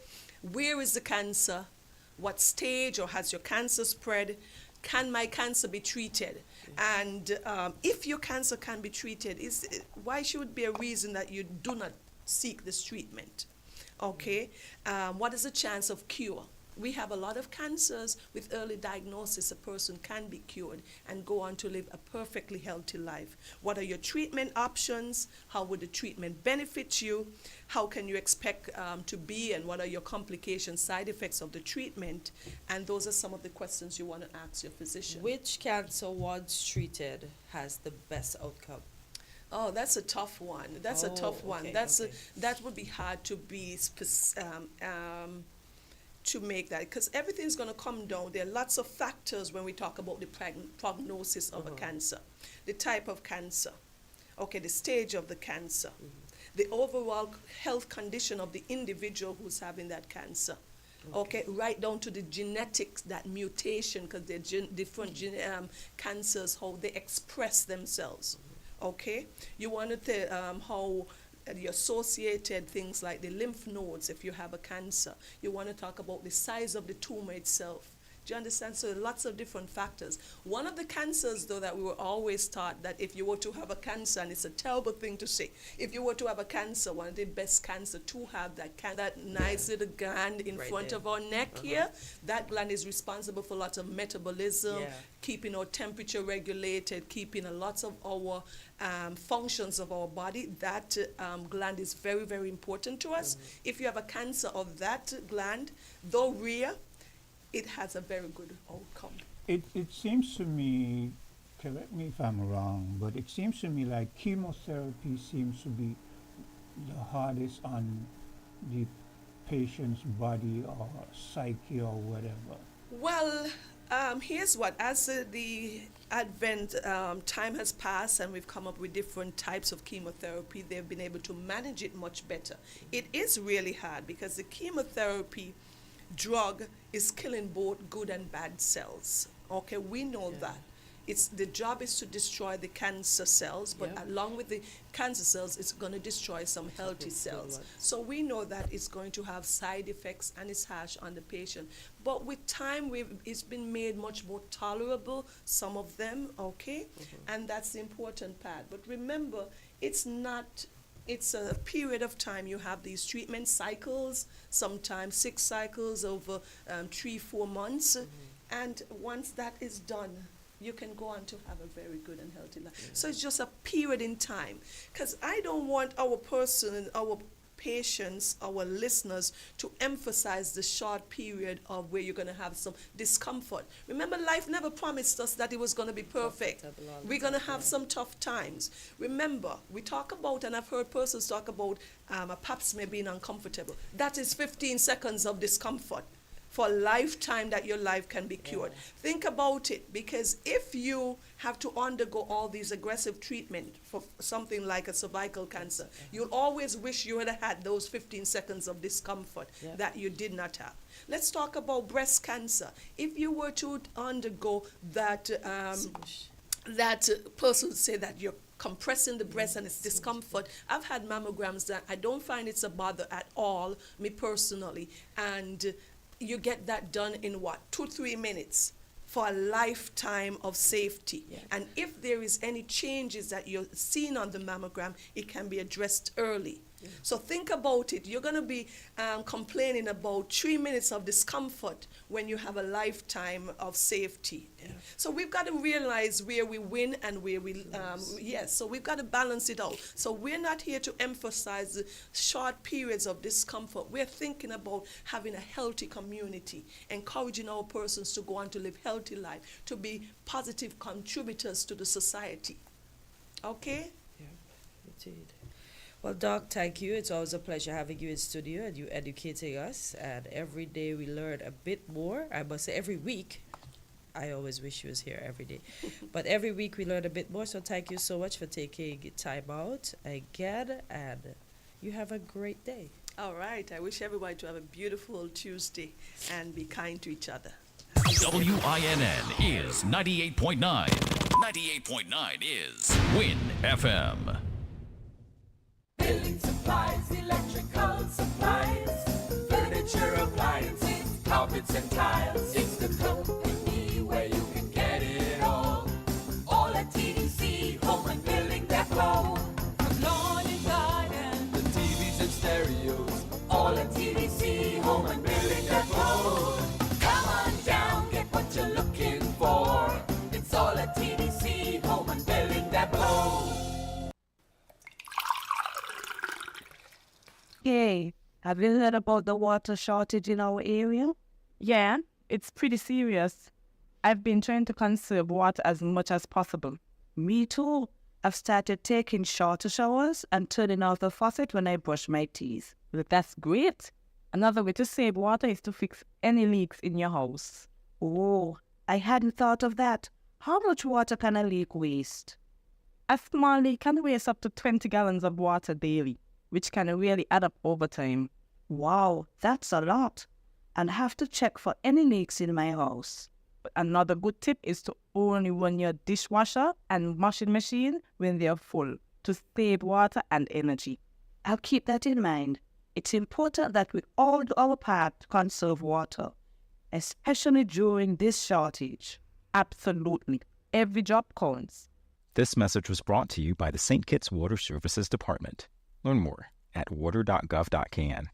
U: Where is the cancer? What stage, or has your cancer spread? Can my cancer be treated? And if your cancer can be treated, why should it be a reason that you do not seek this treatment? Okay, what is the chance of cure? We have a lot of cancers with early diagnosis. A person can be cured and go on to live a perfectly healthy life. What are your treatment options? How would the treatment benefit you? How can you expect to be, and what are your complications, side effects of the treatment? And those are some of the questions you want to ask your physician.
L: Which cancer, once treated, has the best outcome?
U: Oh, that's a tough one. That's a tough one. That would be hard to be to make that, because everything's going to come down. There are lots of factors when we talk about the prognosis of a cancer. The type of cancer, okay, the stage of the cancer, the overall health condition of the individual who's having that cancer. Okay, right down to the genetics, that mutation, because they're different cancers, how they express themselves. Okay, you want to how the associated things like the lymph nodes, if you have a cancer. You want to talk about the size of the tumor itself. Do you understand? So lots of different factors. One of the cancers, though, that we were always taught that if you were to have a cancer, and it's a terrible thing to say, if you were to have a cancer, one of the best cancer to have that nice little gland in front of our neck here, that gland is responsible for lots of metabolism, keeping our temperature regulated, keeping lots of our functions of our body. That gland is very, very important to us. If you have a cancer of that gland, though rare, it has a very good outcome.
M: It seems to me, correct me if I'm wrong, but it seems to me like chemotherapy seems to be the hardest on the patient's body or psyche or whatever.
U: Well, here's what, as the advent time has passed and we've come up with different types of chemotherapy, they've been able to manage it much better. It is really hard because the chemotherapy drug is killing both good and bad cells. Okay, we know that. The job is to destroy the cancer cells, but along with the cancer cells, it's going to destroy some healthy cells. So we know that it's going to have side effects and it's harsh on the patient. But with time, it's been made much more tolerable, some of them, okay? And that's the important part. But remember, it's a period of time. You have these treatment cycles, sometimes 6 cycles over 3-4 months. And once that is done, you can go on to have a very good and healthy life. So it's just a period in time. Because I don't want our patients, our listeners, to emphasize the short period of where you're going to have some discomfort. Remember, life never promised us that it was going to be perfect. We're going to have some tough times. Remember, we talk about, and I've heard persons talk about a pap smear being uncomfortable. That is 15 seconds of discomfort for a lifetime that your life can be cured. Think about it, because if you have to undergo all these aggressive treatment for something like a cervical cancer, you'll always wish you had those 15 seconds of discomfort that you did not have. Let's talk about breast cancer. If you were to undergo that, that person would say that you're compressing the breast and it's discomfort. I've had mammograms that I don't find it's a bother at all, me personally, and you get that done in what, 2-3 minutes for a lifetime of safety. And if there is any changes that you're seeing on the mammogram, it can be addressed early. So think about it. You're going to be complaining about 3 minutes of discomfort when you have a lifetime of safety. So we've got to realize where we win and where we, so we've got to balance it out. So we're not here to emphasize the short periods of discomfort. We're thinking about having a healthy community, encouraging our persons to go on to live healthy life, to be positive contributors to the society. Okay?
L: Yeah, indeed. Well, Doc, thank you. It's always a pleasure having you in studio and you educating us. And every day we learn a bit more. I must say every week I always wish he was here every day. But every week we learn a bit more, so thank you so much for taking time out again, and you have a great day.
U: All right. I wish everybody to have a beautiful Tuesday and be kind to each other.
P: WINN is 98.9. 98.9 is Win FM.
B: Building supplies, electrical supplies, furniture, appliances, carpets and tiles. It's the company where you can get it all. All at TDC, home and building depot. From lawn and garden, the TVs and stereos. All at TDC, home and building depot. Come on down, get what you're looking for. It's all at TDC, home and building depot.
V: Hey, have you heard about the water shortage in our area?
W: Yeah, it's pretty serious. I've been trying to conserve water as much as possible.
V: Me too. I've started taking shorter showers and turning off the faucet when I brush my teeth.
W: Well, that's great. Another way to save water is to fix any leaks in your house.
V: Oh, I hadn't thought of that. How much water can a leak waste?
W: A small leak can waste up to 20 gallons of water daily, which can really add up over time.
V: Wow, that's a lot. And have to check for any leaks in my house.
W: But another good tip is to only run your dishwasher and washing machine when they're full to save water and energy.
V: I'll keep that in mind. It's important that we all do our part to conserve water, especially during this shortage.
W: Absolutely. Every drop counts.
Q: This message was brought to you by the St. Kitts Water Services Department. Learn more at water.gov.kn.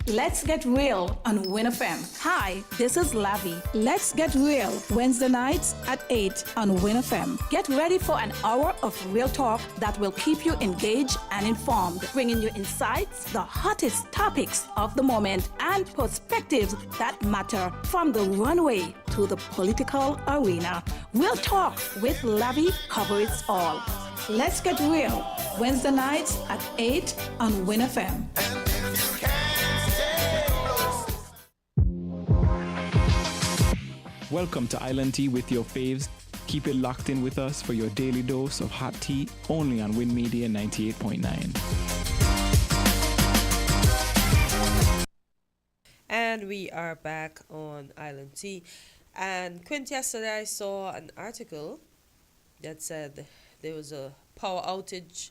C: Let's get real on WinFM. Hi, this is Lavi. Let's get real Wednesday nights at 8 on WinFM. Get ready for an hour of real talk that will keep you engaged and informed, bringing you insights, the hottest topics of the moment, and perspectives that matter from the runway to the political arena. Real Talk with Lavi covers all. Let's get real Wednesday nights at 8 on WinFM.
K: Welcome to Island Tea with your faves. Keep it locked in with us for your daily dose of hot tea only on Win Media 98.9.
L: And we are back on Island Tea. And Quint, yesterday I saw an article that said there was a power outage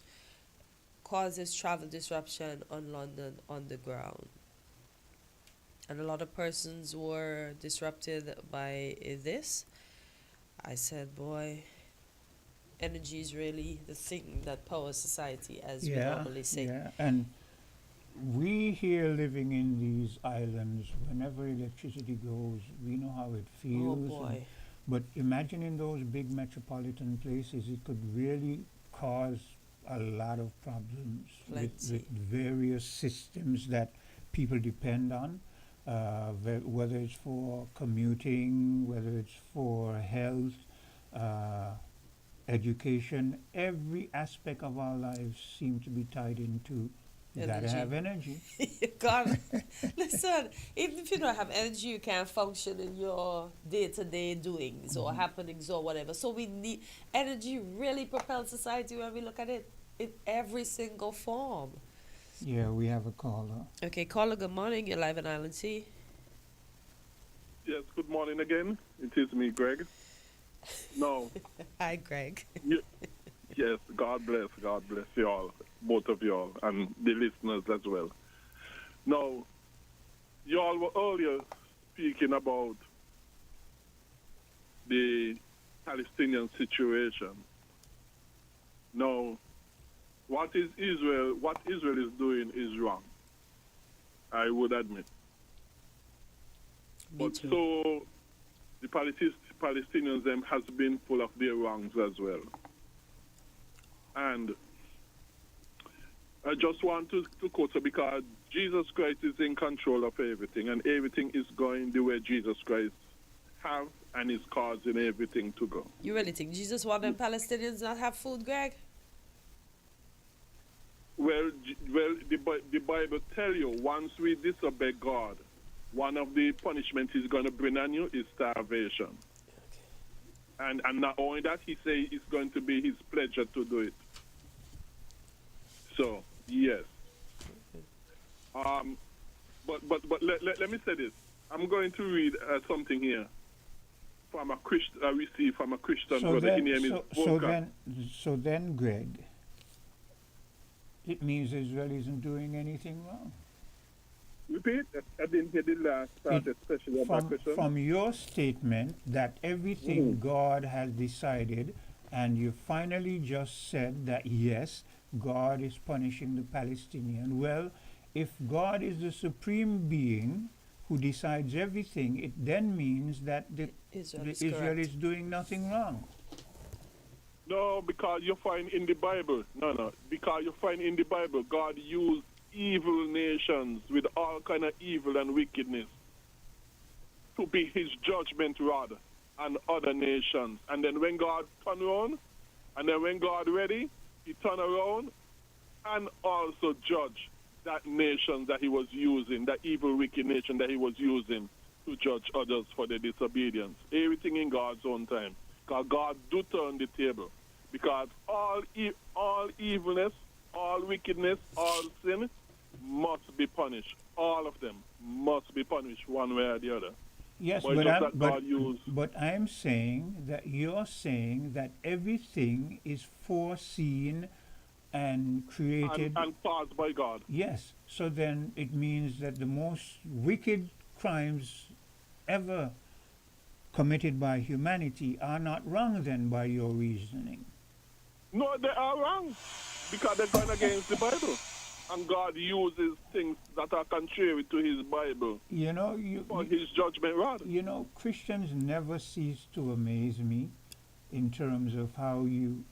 L: causes travel disruption on London Underground. And a lot of persons were disrupted by this. I said, boy, energy is really the thing that powers society, as we normally say.
M: Yeah, and we here living in these islands, whenever electricity goes, we know how it feels.
L: Oh, boy.
M: But imagine in those big metropolitan places, it could really cause a lot of problems with various systems that people depend on. Whether it's for commuting, whether it's for health, education, every aspect of our lives seem to be tied into you gotta have energy.
L: You gotta. Listen, even if you don't have energy, you can't function in your day-to-day doings or happenings or whatever. So we need energy. Really propels society when we look at it in every single form.
M: Yeah, we have a caller.
L: Okay, caller, good morning. You're live on Island Tea.
A: Yes, good morning again. It is me, Greg. No.
L: Hi, Greg.
A: Yes, God bless you all, both of you all, and the listeners as well. Now, you all were earlier speaking about the Palestinian situation. Now, what Israel is doing is wrong, I would admit. But so the Palestinians them has been full of their wrongs as well. And I just want to quote her because Jesus Christ is in control of everything, and everything is going the way Jesus Christ have and is causing everything to go.
L: You really think Jesus wanted Palestinians not have food, Greg?
A: Well, the Bible tell you once we disobey God, one of the punishments he's going to bring on you is starvation. And not only that, he say it's going to be his pleasure to do it. So, yes. But let me say this. I'm going to read something here from a Christian. I received from a Christian brother. His name is
M: so then, Greg, it means Israel isn't doing anything wrong.
A: Repeat. I didn't hear the last part, especially about question.
M: From your statement that everything God has decided, and you finally just said that yes, God is punishing the Palestinian. Well, if God is the supreme being who decides everything, it then means that Israel is doing nothing wrong.
A: No, because you find in the Bible. No. Because you find in the Bible, God used evil nations with all kind of evil and wickedness to be his judgment rod on other nations. And then when God turned around, and then when God ready, he turned around and also judge that nation that he was using, that evil, wicked nation that he was using to judge others for their disobedience. Everything in God's own time. Because God do turn the table. Because all evilness, all wickedness, all sin must be punished. All of them must be punished one way or the other.
M: Yes, but I'm saying that you're saying that everything is foreseen and created
A: and caused by God.
M: Yes. So then it means that the most wicked crimes ever committed by humanity are not wrong then by your reasoning.
A: No, they are wrong because they're going against the Bible. And God uses things that are contrary to his Bible. For his judgment rod.
M: Christians never cease to amaze me in terms of how you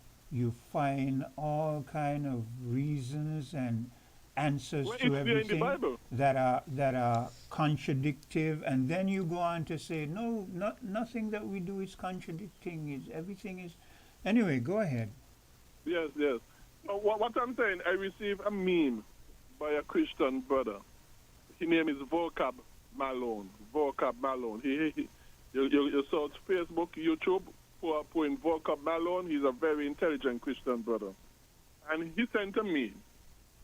M: find all kind of reasons and answers to everything that are contradictive, and then you go on to say nothing that we do is contradicting. Everything is anyway. Go ahead.
A: Yes. What I'm saying, I received a meme by a Christian brother. His name is Vocab Malone. You search Facebook, YouTube, for in Vocab Malone. He's a very intelligent Christian brother. And he sent a meme.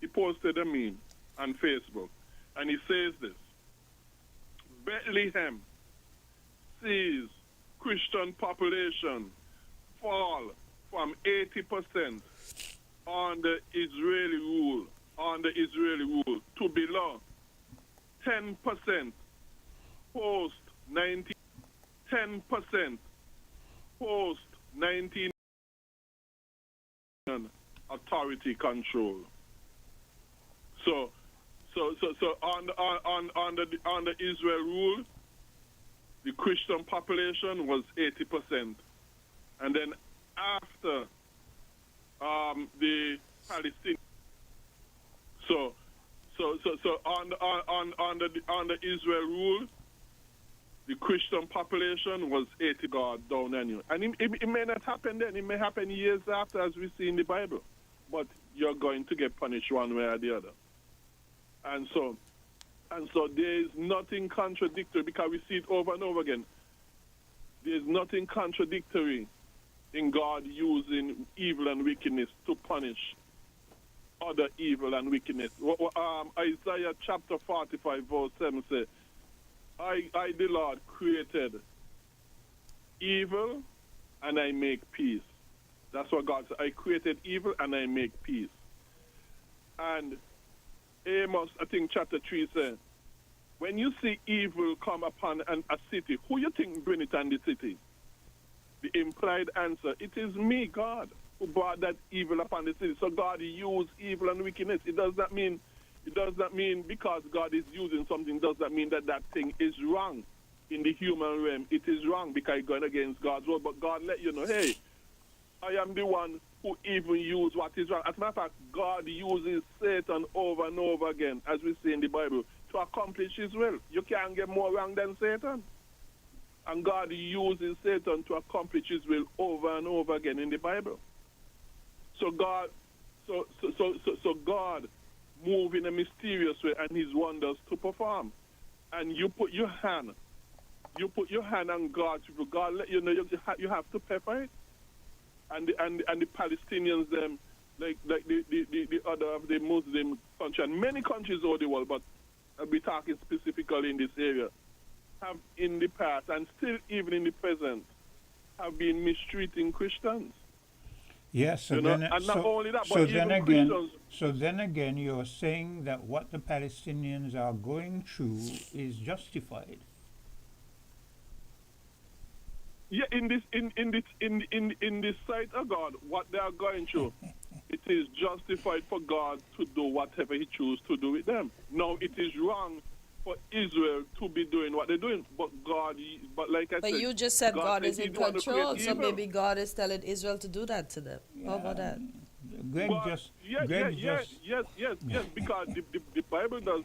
A: He posted a meme on Facebook. And he says this: Bethlehem sees Christian population fall from 80% on the Israeli rule to below 10% post 19 authority control. So on the Israel rule, the Christian population was 80%, and then after the Palestinian. So on the Israel rule, the Christian population was 80 God down anyway. And it may not happen then. It may happen years after, as we see in the Bible. But you're going to get punished one way or the other. And so there is nothing contradictory, because we see it over and over again. There is nothing contradictory in God using evil and wickedness to punish other evil and wickedness. Isaiah chapter 45 verse 7 says, I the Lord created evil and I make peace. That's what God said. I created evil and I make peace. And Amos, I think chapter 3 says, when you see evil come upon a city, who you think bring it on the city? The implied answer, it is me, God, who brought that evil upon the city. So God used evil and wickedness. It does not mean because God is using something, does not mean that thing is wrong in the human realm. It is wrong because it's going against God's word. But God let you know, hey, I am the one who even use what is wrong. As a matter of fact, God uses Satan over and over again, as we see in the Bible, to accomplish his will. You can't get more wrong than Satan. And God uses Satan to accomplish his will over and over again in the Bible. So God move in a mysterious way and his wonders to perform. and you put your hand on God's will, God let you know you have to pay for it. And the Palestinians, them, like the other of the Muslim country, and many countries all the world, but I'll be talking specifically in this area, have in the past and still even in the present have been mistreating Christians.
M: Yes, so
A: You know,
M: then,
A: and not only that,
M: so
A: but
M: then
A: even
M: again,
A: Christians.
M: so then again, you're saying that what the Palestinians are going through is justified.
A: Yeah, in this sight of God, what they are going through, it is justified for God to do whatever He chooses to do with them. Now, it is wrong for Israel to be doing what they're doing, but like I said,
L: But you just said God is
A: said
L: in
A: He don't want to
L: control,
A: create
L: so
A: evil.
L: maybe God is telling Israel to do that to them. How about that?
M: Greg
A: But
M: just,
A: yes, because the Bible does.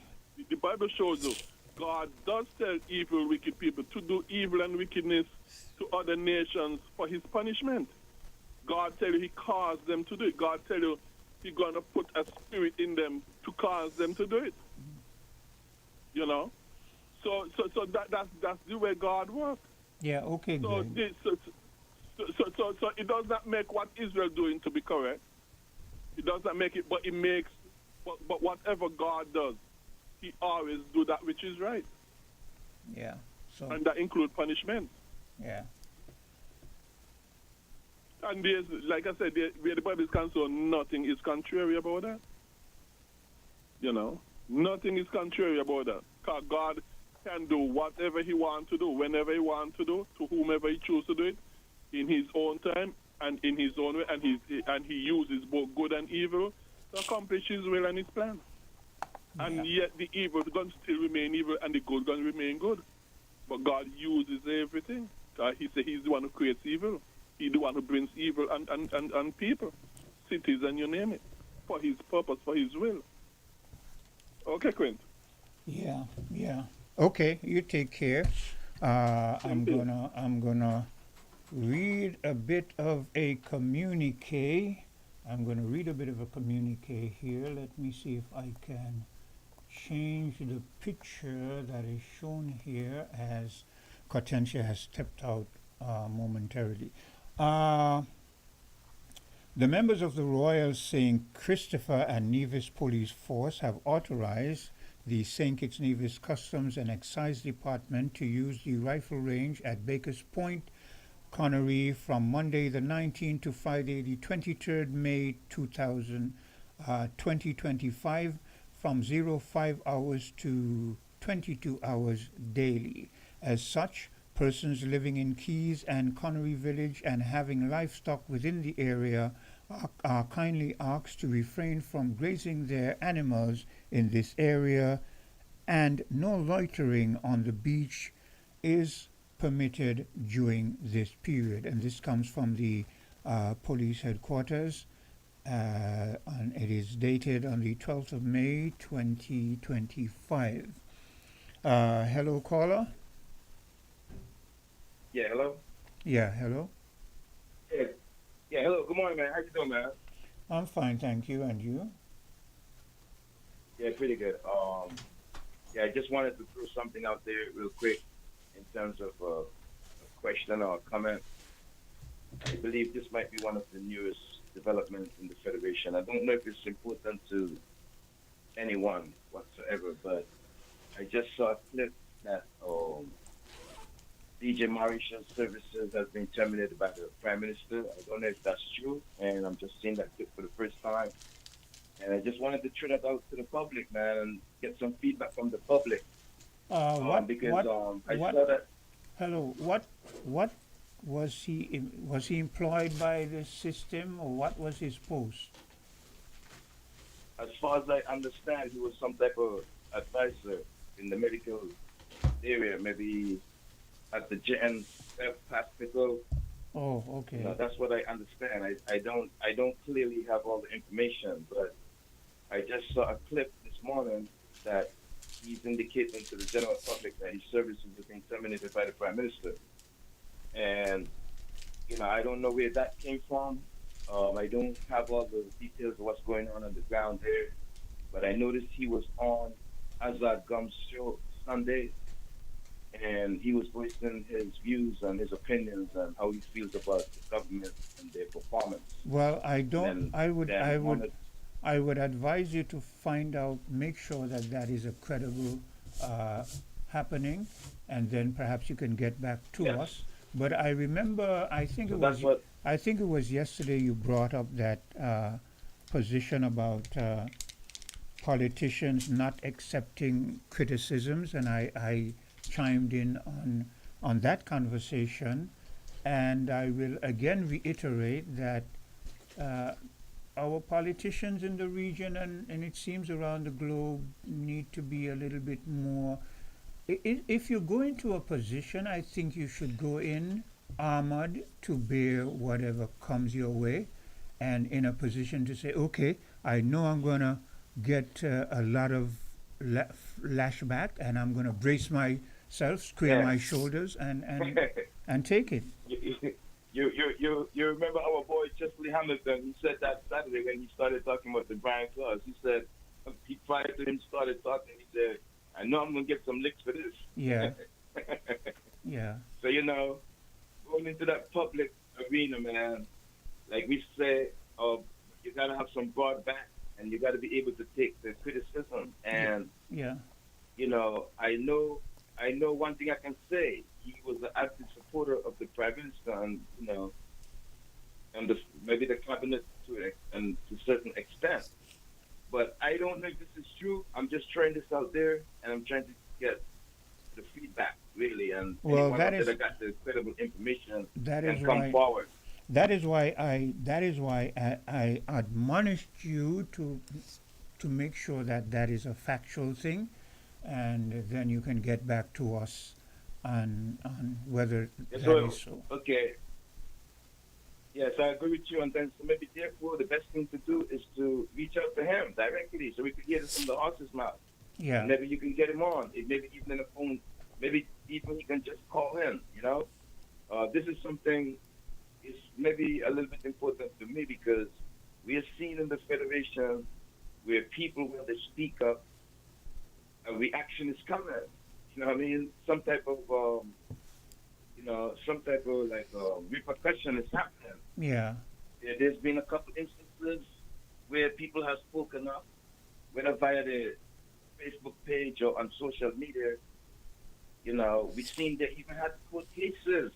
A: The Bible shows you God does tell evil, wicked people to do evil and wickedness to other nations for His punishment. God tell you He caused them to do it. God tell you He's gonna put a spirit in them to cause them to do it. You know, so that's the way God works.
M: yeah, okay,
A: So,
M: Greg.
A: so it does not make what Israel doing to be correct. It does not make it, but it makes, but whatever God does, He always do that which is right.
M: Yeah, so,
A: And that includes punishment.
M: yeah.
A: And there's, like I said, where the Bible is concerned, nothing is contrary about that. You know, nothing is contrary about that. Because God can do whatever He wants to do, whenever He wants to do, to whomever He chooses to do it, in His own time and in His own way, and He uses both good and evil to accomplish His will and His plan. And yet the evil is going to still remain evil and the good is going to remain good. But God uses everything. He said He's the one who creates evil. He's the one who brings evil and people, cities, and you name it, for His purpose, for His will. Okay, Quint.
M: Yeah, yeah. Okay, you take care. I'm gonna read a bit of a communique. I'm gonna read a bit of a communique here. Let me see if I can change the picture that is shown here as Cortensia has stepped out momentarily. The members of the Royal St. Christopher and Nevis Police Force have authorized the St. Kitts Nevis Customs and Excise Department to use the rifle range at Baker's Point, Connery from Monday the 19th to Friday the 23rd May 2025 from 05 hours to 22 hours daily. As such, persons living in Keys and Connery Village and having livestock within the area are kindly asked to refrain from grazing their animals in this area, and no loitering on the beach is permitted during this period. And this comes from the police headquarters, and it is dated on the 12th of May 2025. Hello, caller.
E: Yeah, hello?
M: Yeah, hello.
E: Yeah, hello. Good morning, man. How you doing, man?
M: I'm fine, thank you. And you?
E: Yeah, pretty good. Yeah, I just wanted to throw something out there real quick in terms of a question or a comment. I believe this might be one of the newest developments in the Federation. I don't know if it's important to anyone whatsoever, but I just saw a clip that DJ Mauritius services has been terminated by the Prime Minister. I don't know if that's true, and I'm just seeing that clip for the first time. And I just wanted to throw that out to the public, man, and get some feedback from the public. I saw that.
M: Hello, what was he employed by the system, or what was his post?
E: As far as I understand, he was some type of advisor in the medical area, maybe at the Jen Hospital.
M: Oh, okay.
E: You know, that's what I understand. I don't clearly have all the information, but I just saw a clip this morning that he's indicating to the general public that his services are being terminated by the Prime Minister. And, you know, I don't know where that came from. I don't have all the details of what's going on the ground there, but I noticed he was on Azad Gum's show Sunday, and he was voicing his views and his opinions and how he feels about the government and their performance.
M: Well, I don't.
E: Then
M: I would advise you to find out, make sure that that is a credible happening, and then perhaps you can get back to us. But I remember, I think it was yesterday you brought up that position about politicians not accepting criticisms, and I chimed in on that conversation, and I will again reiterate that our politicians in the region and it seems around the globe need to be a little bit more. If you go into a position, I think you should go in armored to bear whatever comes your way, and in a position to say, okay, I know I'm going to get a lot of lashback, and I'm going to brace myself, square my shoulders, and take it.
E: You remember our boy Chesley Hamilton? He said that Saturday when he started talking about the Brian Claus. He said, prior to him started talking, he said, I know I'm going to get some licks for this.
M: Yeah. Yeah.
E: So, going into that public arena, man, like we say, you got to have some broad back, and you got to be able to take the criticism. And, I know one thing I can say. He was an active supporter of the Prime Minister and, and maybe the cabinet to a certain extent. But I don't know if this is true. I'm just trying this out there, and I'm trying to get the feedback, really. And anyone that got the credible information can come forward.
M: That is why I admonished you to make sure that is a factual thing, and then you can get back to us on whether that is so.
E: Okay. Yes, I agree with you. And then so maybe therefore the best thing to do is to reach out to him directly so we could hear this from the horse's mouth.
M: Yeah.
E: And maybe you can get him on. Maybe even in the phone. Maybe even you can just call him. This is something is maybe a little bit important to me because we are seen in the Federation where people, when they speak up, a reaction is coming. You know what I mean? Some type of repercussion is happening.
M: Yeah.
E: There's been a couple instances where people have spoken up, whether via the Facebook page or on social media. We've seen they even had court cases.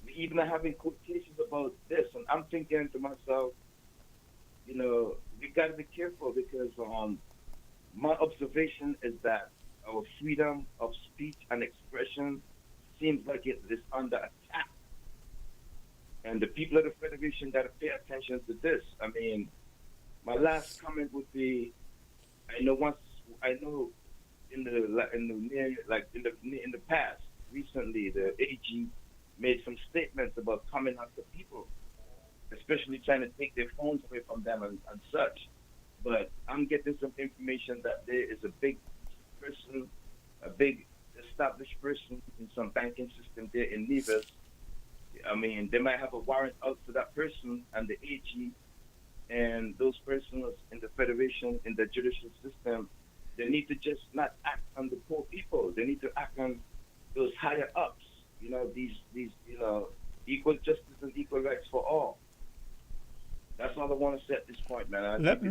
E: We even are having court cases about this, and I'm thinking to myself, we got to be careful because my observation is that our freedom of speech and expression seems like it is under attack. And the people of the Federation got to pay attention to this. I mean, my last comment would be, in the past, recently, the AG made some statements about coming after people, especially trying to take their phones away from them and such. But I'm getting some information that there is a big person, a big established person in some banking system there in Nevis. I mean, they might have a warrant out for that person and the AG and those persons in the Federation, in the judicial system. They need to just not act on the poor people. They need to act on those higher ups. These equal justice and equal rights for all. That's all I want to say at this point, man.
M: Let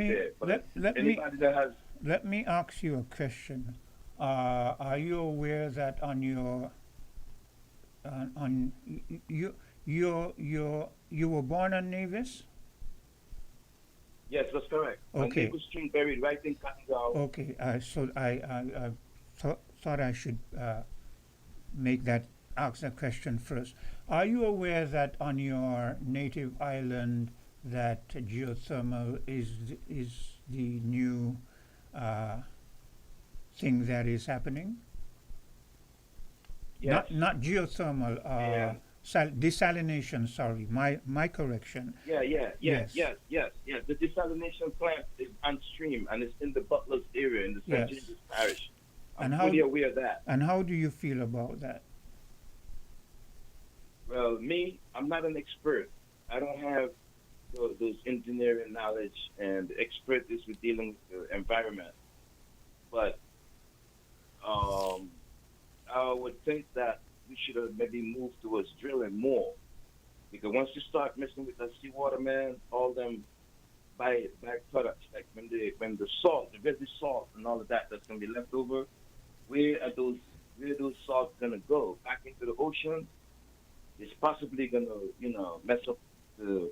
M: me ask you a question. Are you aware that you were born on Nevis?
E: Yes, that's correct.
M: Okay.
E: Nevis Street, buried right in Cottonwood.
M: Okay. So I thought I should ask that question first. Are you aware that on your native island that geothermal is the new thing that is happening?
E: Yes.
M: Not geothermal. Desalination. Sorry, my correction.
E: Yes. The desalination plant is on stream and it's in the Butlers area in the St. James Parish. I'm fully aware of that.
M: And how do you feel about that?
E: Well, I'm not an expert. I don't have those engineering knowledge and expertise with dealing with the environment. But I would think that we should have maybe moved towards drilling more. Because once you start messing with the seawater, man, all them byproducts, like when the salt, the residue salt and all of that's gonna be left over, where are those salts gonna go? Back into the ocean? It's possibly gonna, mess up the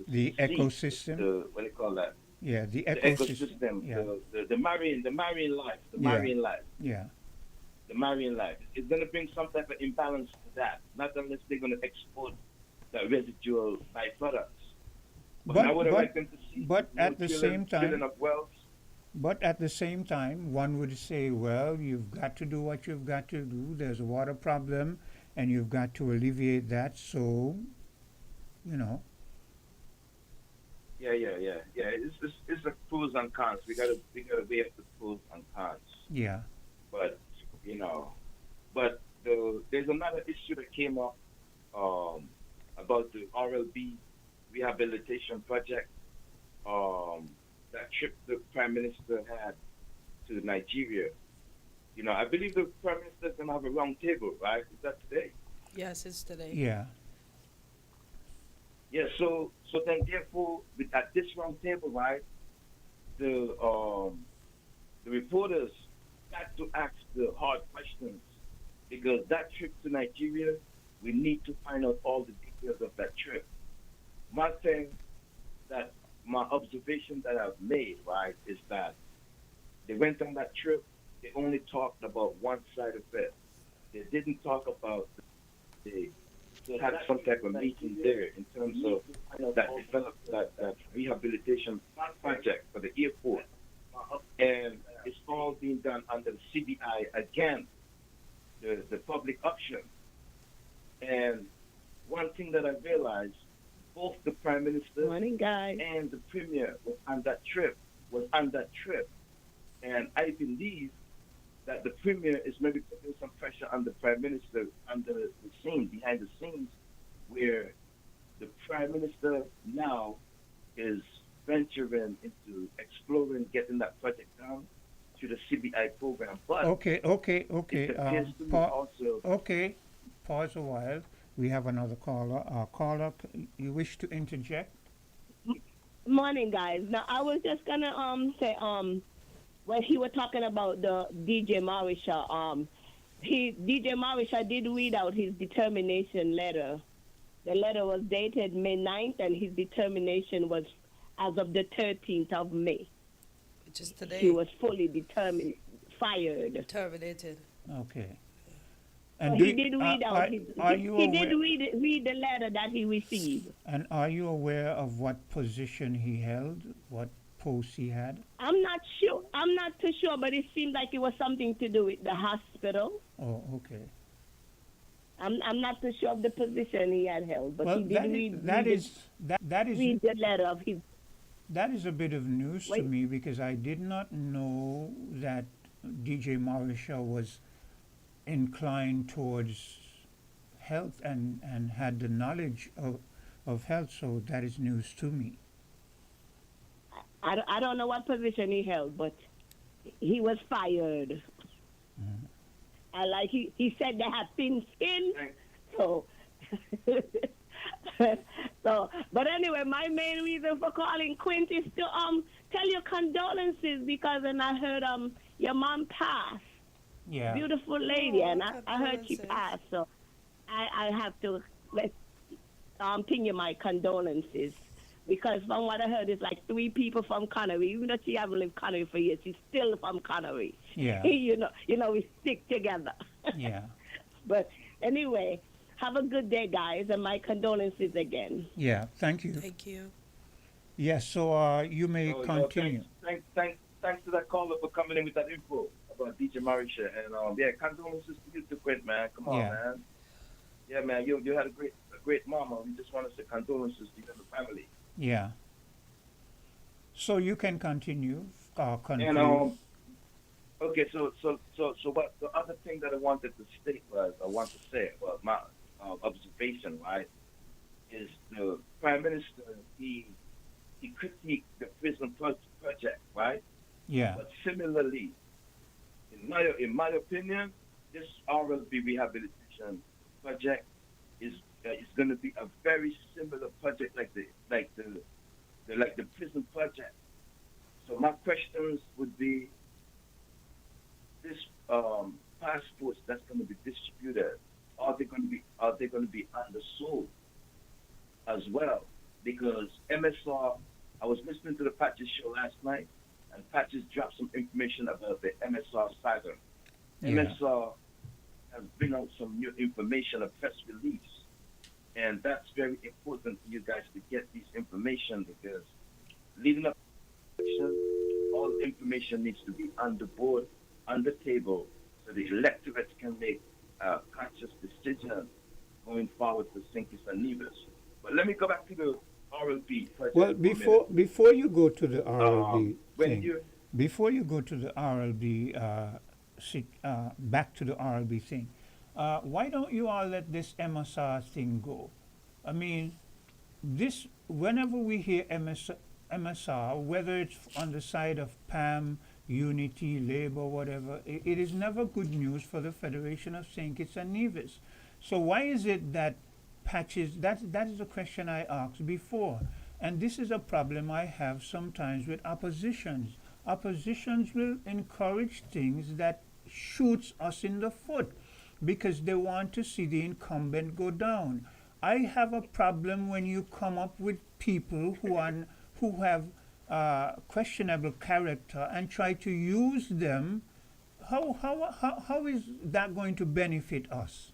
M: The ecosystem.
E: What do you call that?
M: Yeah, the
E: The ecosystem.
M: Yeah.
E: The marine life.
M: Yeah.
E: The marine life. It's going to bring some type of imbalance to that, not unless they're going to export the residual byproducts. But I would have liked them to see.
M: But at the same time,
E: of wells.
M: But at the same time, one would say, well, you've got to do what you've got to do. There's a water problem, and you've got to alleviate that. So,
E: Yeah. It's the pros and cons. We gotta weigh up the pros and cons.
M: Yeah.
E: But there's another issue that came up about the RLB rehabilitation project. That trip the Prime Minister had to Nigeria. I believe the Prime Minister is gonna have a round table, right? Is that today?
L: Yes, it's today.
M: Yeah.
E: Yeah, so then therefore at this round table, right, the reporters got to ask the hard questions, because that trip to Nigeria, we need to find out all the details of that trip. My observation that I've made, right, is that they went on that trip, they only talked about one side of it. They didn't talk about so had some type of meeting there in terms of that developed that rehabilitation project for the airport. And it's all being done under the CBI again, the public option. And one thing that I realized, both the Prime Minister and the Premier was on that trip. And I believe that the Premier is maybe putting some pressure on the Prime Minister under the scenes, behind the scenes, where the Prime Minister now is venturing into exploring getting that project done through the CBI program. But
M: Okay.
E: it appears to me also.
M: Okay. Pause a while. We have another caller. Caller, you wish to interject?
H: Morning, guys. Now, I was just gonna say when he was talking about the DJ Marisha, DJ Marisha did read out his determination letter. The letter was dated May 9th, and his determination was as of the 13th of May.
L: Which is today.
H: He was fully determined, fired.
L: Terminated.
M: Okay.
H: So he did read out. He did read the letter that he received.
M: And are you aware of what position he held? What post he had?
H: I'm not sure. I'm not too sure, but it seemed like it was something to do with the hospital.
M: Oh, okay.
H: I'm not too sure of the position he had held, but he did read the letter of his.
M: That is a bit of news to me, because I did not know that DJ Marisha was inclined towards health and had the knowledge of health, so that is news to me.
H: I don't know what position he held, but he was fired. Like he said, they had thin skin, so but anyway, my main reason for calling Quint is to tell your condolences, because when I heard your mom passed, beautiful lady, and I heard she passed, so I have to ping you my condolences, because from what I heard, it's like 3 people from Connery. Even though she haven't lived Connery for years, she's still from Connery.
M: Yeah.
H: you know, we stick together.
M: Yeah.
H: But anyway, have a good day, guys, and my condolences again.
M: Yeah, thank you.
L: Thank you.
M: Yes, so you may continue.
E: Thanks to that caller for coming in with that info about DJ Marisha. And condolences to you too, Quint, man. Come on, man. Yeah, man, you had a great mama. We just want to say condolences to you and the family.
M: Yeah. So you can continue.
E: And okay, so what the other thing that I wanted to say was my observation, right, is the Prime Minister, he critiqued the prison project, right?
M: Yeah.
E: But similarly, in my opinion, this RLB rehabilitation project is going to be a very similar project like the prison project. So my questions would be: this passports that's going to be distributed, are they going to be undersold as well? Because MSR, I was listening to the Patches show last night, and Patches dropped some information about the MSR saga.
M: Yeah.
E: MSR has bring out some new information, a press release, and that's very important for you guys to get this information, because leading up to the election, all information needs to be on the board, on the table, so the electorate can make a conscious decision going forward for Sinkis and Nevis. But let me go back to the RLB.
M: Well, before you go to the RLB before you go to the RLB, back to the RLB thing, why don't you all let this MSR thing go? I mean, whenever we hear MSR, whether it's on the side of PAM, Unity, Labour, whatever, it is never good news for the Federation of St. Kitts and Nevis. So why is it that Patches, that is a question I asked before, and this is a problem I have sometimes with oppositions. Oppositions will encourage things that shoots us in the foot because they want to see the incumbent go down. I have a problem when you come up with people who have questionable character and try to use them. How is that going to benefit us?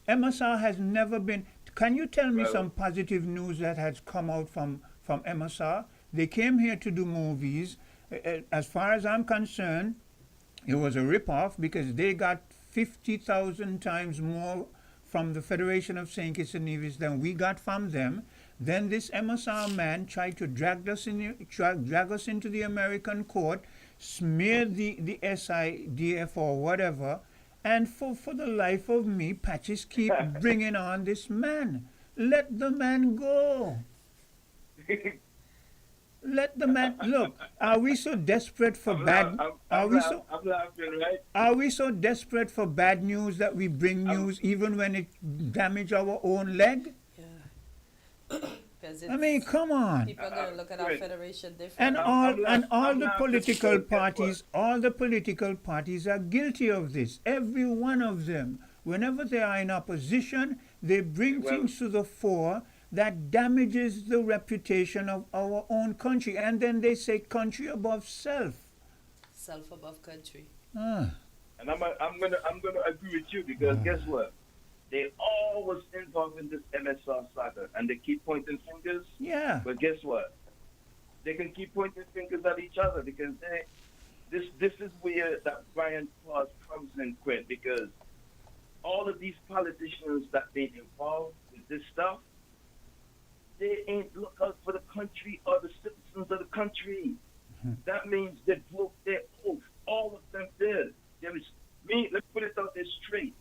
M: MSR has never been. Can you tell me some positive news that has come out from MSR? They came here to do movies. As far as I'm concerned, it was a ripoff because they got 50,000 times more from the Federation of St. Kitts and Nevis than we got from them. Then this MSR man tried to drag us into the American court, smear the SIDF or whatever, and for the life of me, Patches keep bringing on this man. Let the man go. Let the man look. Are we so desperate for Are we so desperate for bad news that we bring news even when it damage our own leg? I mean, come on.
L: People are going to look at our federation differently.
M: And all the political parties are guilty of this. Every one of them. Whenever they are in opposition, they bring things to the fore that damages the reputation of our own country, and then they say country above self.
L: Self above country.
E: And I'm gonna agree with you, because guess what? They always involved in this MSR saga, and they keep pointing fingers.
M: Yeah.
E: But guess what? They can keep pointing fingers at each other, because this is where that Brian clause comes in, Quinn, because all of these politicians that been involved with this stuff, they ain't look out for the country or the citizens of the country. That means they broke their oath. All of them did. There is me. Let's put it out there straight.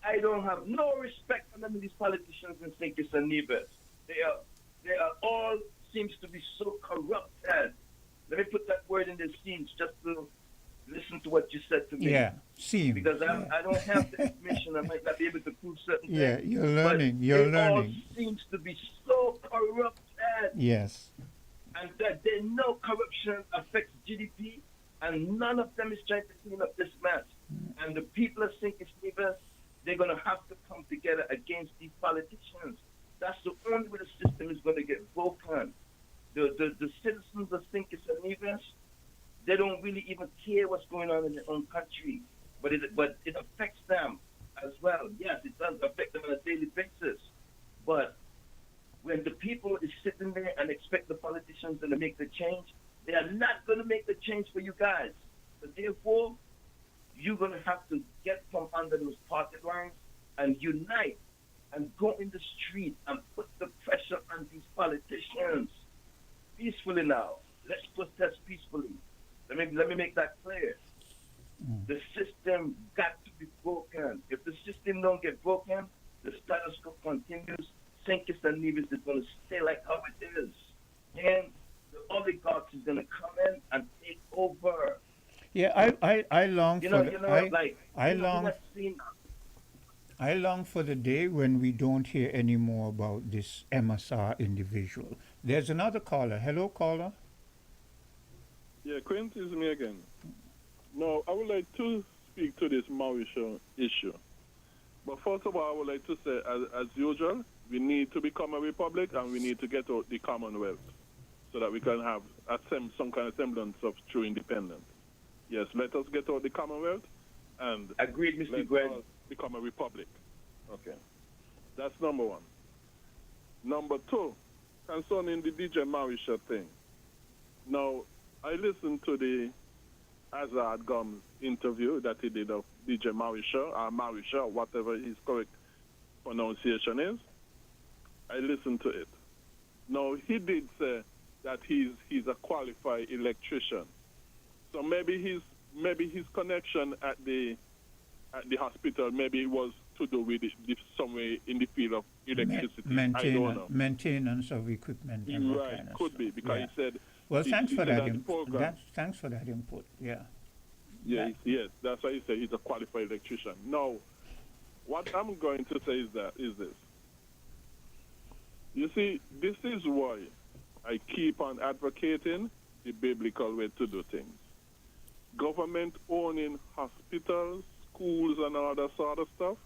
E: I don't have no respect for none of these politicians in St. Kitts and Nevis. They are all seems to be so corrupted. Let me put that word in the scenes just to listen to what you said to me.
M: Yeah, seem.
E: Because I don't have the information. I might not be able to prove certain things.
M: Yeah, you're learning. You're learning.
E: All seems to be so corrupted.
M: Yes.
E: And that they know corruption affects GDP, and none of them is trying to clean up this mess. And the people of St. Kitts and Nevis, they're going to have to come together against these politicians. That's the only way the system is going to get broken. The citizens of St. Kitts and Nevis, they don't really even care what's going on in their own country. But it affects them as well. Yes, it does affect them on a daily basis. But when the people is sitting there and expect the politicians to make the change, they are not going to make the change for you guys. So therefore, you're going to have to get from under those party lines and unite and go in the street and put the pressure on these politicians peacefully now. Let's protest peacefully. Let me make that clear. The system got to be broken. If the system don't get broken, the status quo continues. St. Kitts and Nevis is going to stay like how it is. And the oligarchs is going to come in and take over.
M: Yeah, I long
E: You
M: for
E: know,
M: the,
E: you know, like
M: I
E: you know, we
M: long
E: have seen.
M: I long for the day when we don't hear any more about this MSR individual. There's another caller. Hello, caller.
A: Yeah, Quint is me again. No, I would like to speak to this Mauritius issue. But first of all, I would like to say, as usual, we need to become a republic and we need to get out the Commonwealth so that we can have some kind of semblance of true independence. Yes, let us get out the Commonwealth and
E: agreed, Mr.
A: let's
E: Gwen.
A: all become a republic. Okay. That's number one. Number two, concerning the DJ Mauritius thing. Now, I listened to the Hazard Gums interview that he did of DJ Mauritius, whatever his correct pronunciation is. I listened to it. Now, he did say that he's a qualified electrician. So maybe his connection at the hospital maybe was to do with somewhere in the field of electricity. I don't know.
M: Maintenance of equipment. And
A: right,
M: kind of
A: could
M: stuff.
A: be because he said.
M: Well, thanks for that.
A: Thanks
M: for that input. Yeah.
A: Yes, that's why he said he's a qualified electrician. Now, what I'm going to say is this. You see, this is why I keep on advocating the biblical way to do things. Government owning hospitals, schools, and all that sort of stuff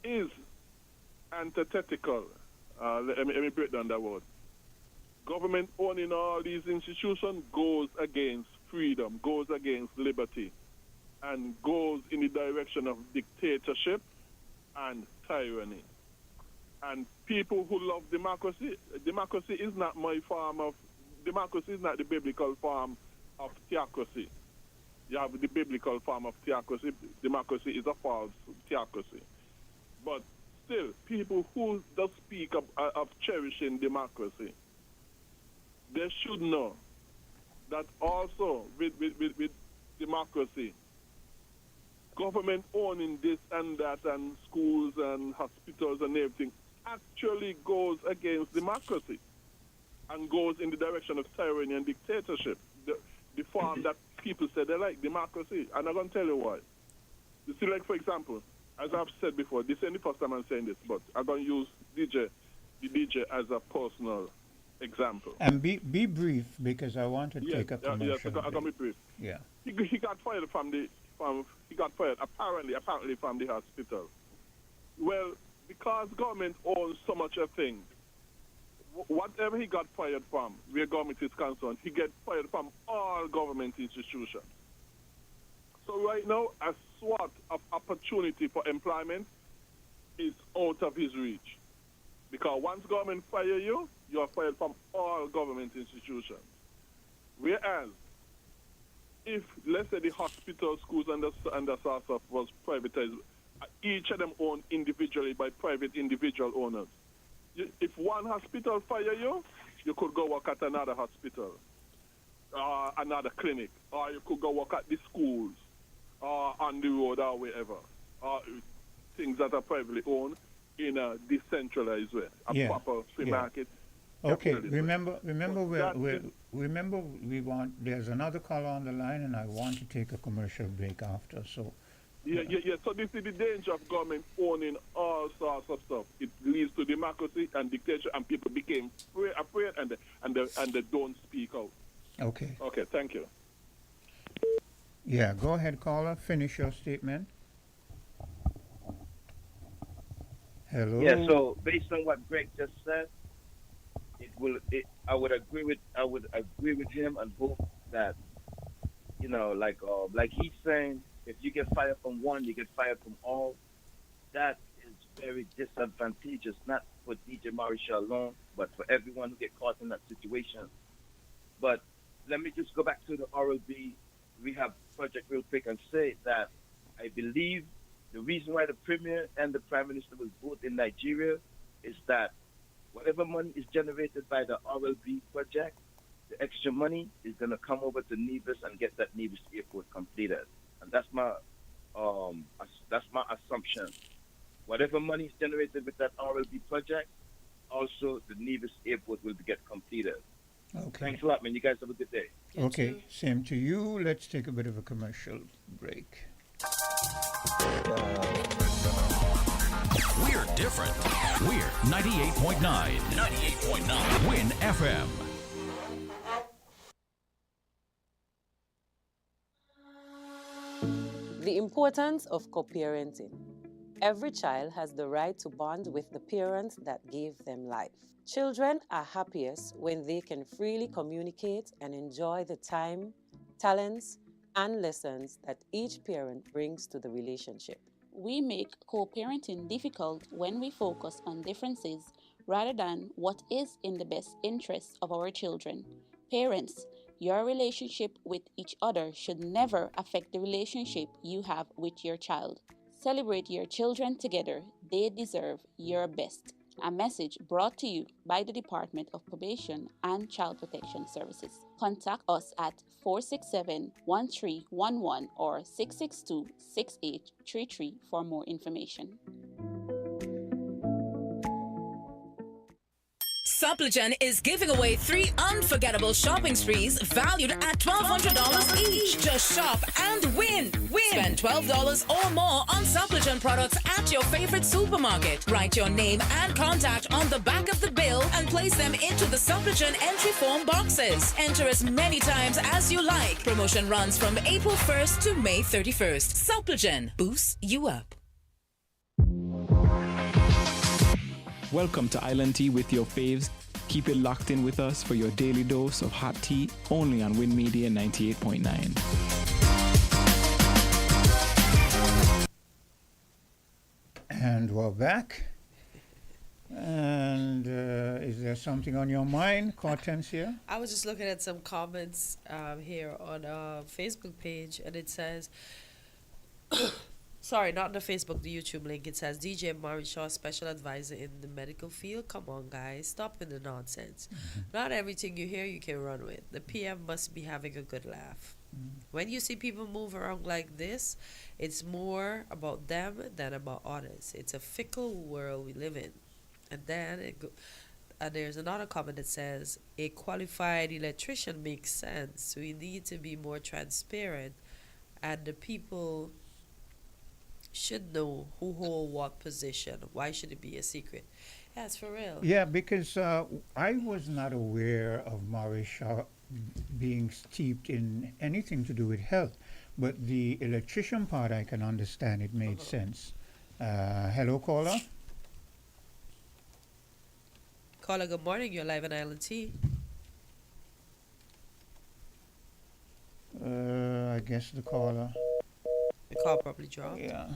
A: is antithetical. Let me break down that word. Government owning all these institutions goes against freedom, goes against liberty, and goes in the direction of dictatorship and tyranny. And people who love democracy is not my form of democracy, is not the biblical form of theocracy. You have the biblical form of theocracy. Democracy is a false theocracy. But still, people who does speak of cherishing democracy, they should know that also with democracy, government owning this and that and schools and hospitals and everything actually goes against democracy and goes in the direction of tyranny and dictatorship, the form that people say they like, democracy. And I'm going to tell you why. You see, like, for example, as I've said before, this ain't the first time I'm saying this, but I'm going to use the DJ as a personal example.
M: And be brief, because I want to take a commercial.
A: Yes, I'm going to be brief.
M: Yeah.
A: He got fired apparently from the hospital. Well, because government owns so much of things, whatever he got fired from, where government is concerned, he gets fired from all government institutions. So right now, a swath of opportunity for employment is out of his reach. Because once government fire you, you are fired from all government institutions. Whereas, if, let's say, the hospital, schools, and the sort of stuff was privatized, each of them owned individually by private individual owners. If one hospital fire you, you could go work at another hospital, another clinic, or you could go work at the schools, or on the road, or wherever. Things that are privately owned in a decentralized way, a proper free market.
M: Okay, remember there's another caller on the line, and I want to take a commercial break after. So.
A: Yeah. So this is the danger of government owning all sorts of stuff. It leads to democracy and dictatorship, and people became afraid, and they don't speak out.
M: Okay.
A: Okay. Thank you.
M: Yeah. Go ahead, caller. Finish your statement. Hello.
E: Yeah. So based on what Greg just said, I would agree with him and hope that, you know, like he's saying, if you get fired from one, you get fired from all. That is very disadvantageous, not for DJ Mauritius alone, but for everyone who get caught in that situation. But let me just go back to the RLB rehab project real quick and say that I believe the reason why the Premier and the Prime Minister was both in Nigeria is that whatever money is generated by the RLB project, the extra money is going to come over to Nevis and get that Nevis airport completed. And that's my assumption. Whatever money is generated with that RLB project, also the Nevis airport will get completed.
M: Okay.
E: Thanks a lot, man. You guys have a good day.
M: Okay, same to you. Let's take a bit of a commercial break.
P: We're different. We're 98.9. 98.9 Win FM.
I: The importance of co-parenting. Every child has the right to bond with the parents that gave them life. Children are happiest when they can freely communicate and enjoy the time, talents, and lessons that each parent brings to the relationship.
J: We make co-parenting difficult when we focus on differences rather than what is in the best interest of our children. Parents, your relationship with each other should never affect the relationship you have with your child. Celebrate your children together. They deserve your best. A message brought to you by the Department of Probation and Child Protection Services. Contact us at 467-1311 or 662-6833 for more information.
O: Supplegen is giving away 3 unforgettable shopping sprees valued at $1,200 each. Just shop and win. Spend $12 or more on Supplegen products at your favorite supermarket. Write your name and contact on the back of the bill and place them into the Supplegen entry form boxes. Enter as many times as you like. Promotion runs from April 1st to May 31st. Supplegen boosts you up.
K: Welcome to Island Tea with your faves. Keep it locked in with us for your daily dose of hot tea, only on Win Media 98.9.
M: And we're back. And is there something on your mind, Hortensia?
L: I was just looking at some comments here on our Facebook page, and it says... Sorry, not the Facebook, the YouTube link. It says DJ Murray Shaw, special advisor in the medical field. Come on, guys. Stop with the nonsense. Not everything you hear you can run with. The PM must be having a good laugh. When you see people move around like this, it's more about them than about others. It's a fickle world we live in. And then there's another comment that says, a qualified electrician makes sense. We need to be more transparent, and the people should know who hold what position. Why should it be a secret? Yeah, it's for real.
M: Yeah, because I was not aware of Maurice Shaw being steeped in anything to do with health. But the electrician part, I can understand. It made sense. Hello, caller.
L: Caller, good morning. You're live on Island T.
M: I guess the caller.
L: The call probably dropped.
M: Yeah.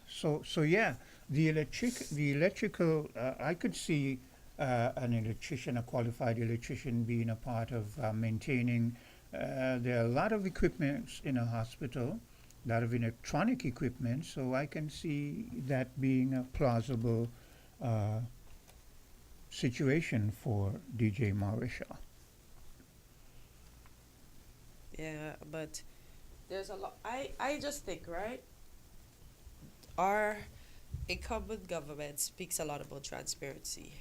M: So yeah, the electrical. I could see an electrician, a qualified electrician, being a part of maintaining. There are a lot of equipment in a hospital, a lot of electronic equipment. So I can see that being a plausible situation for DJ Marisha.
L: Yeah, but there's a lot. I just think, right? Our incumbent government speaks a lot about transparency,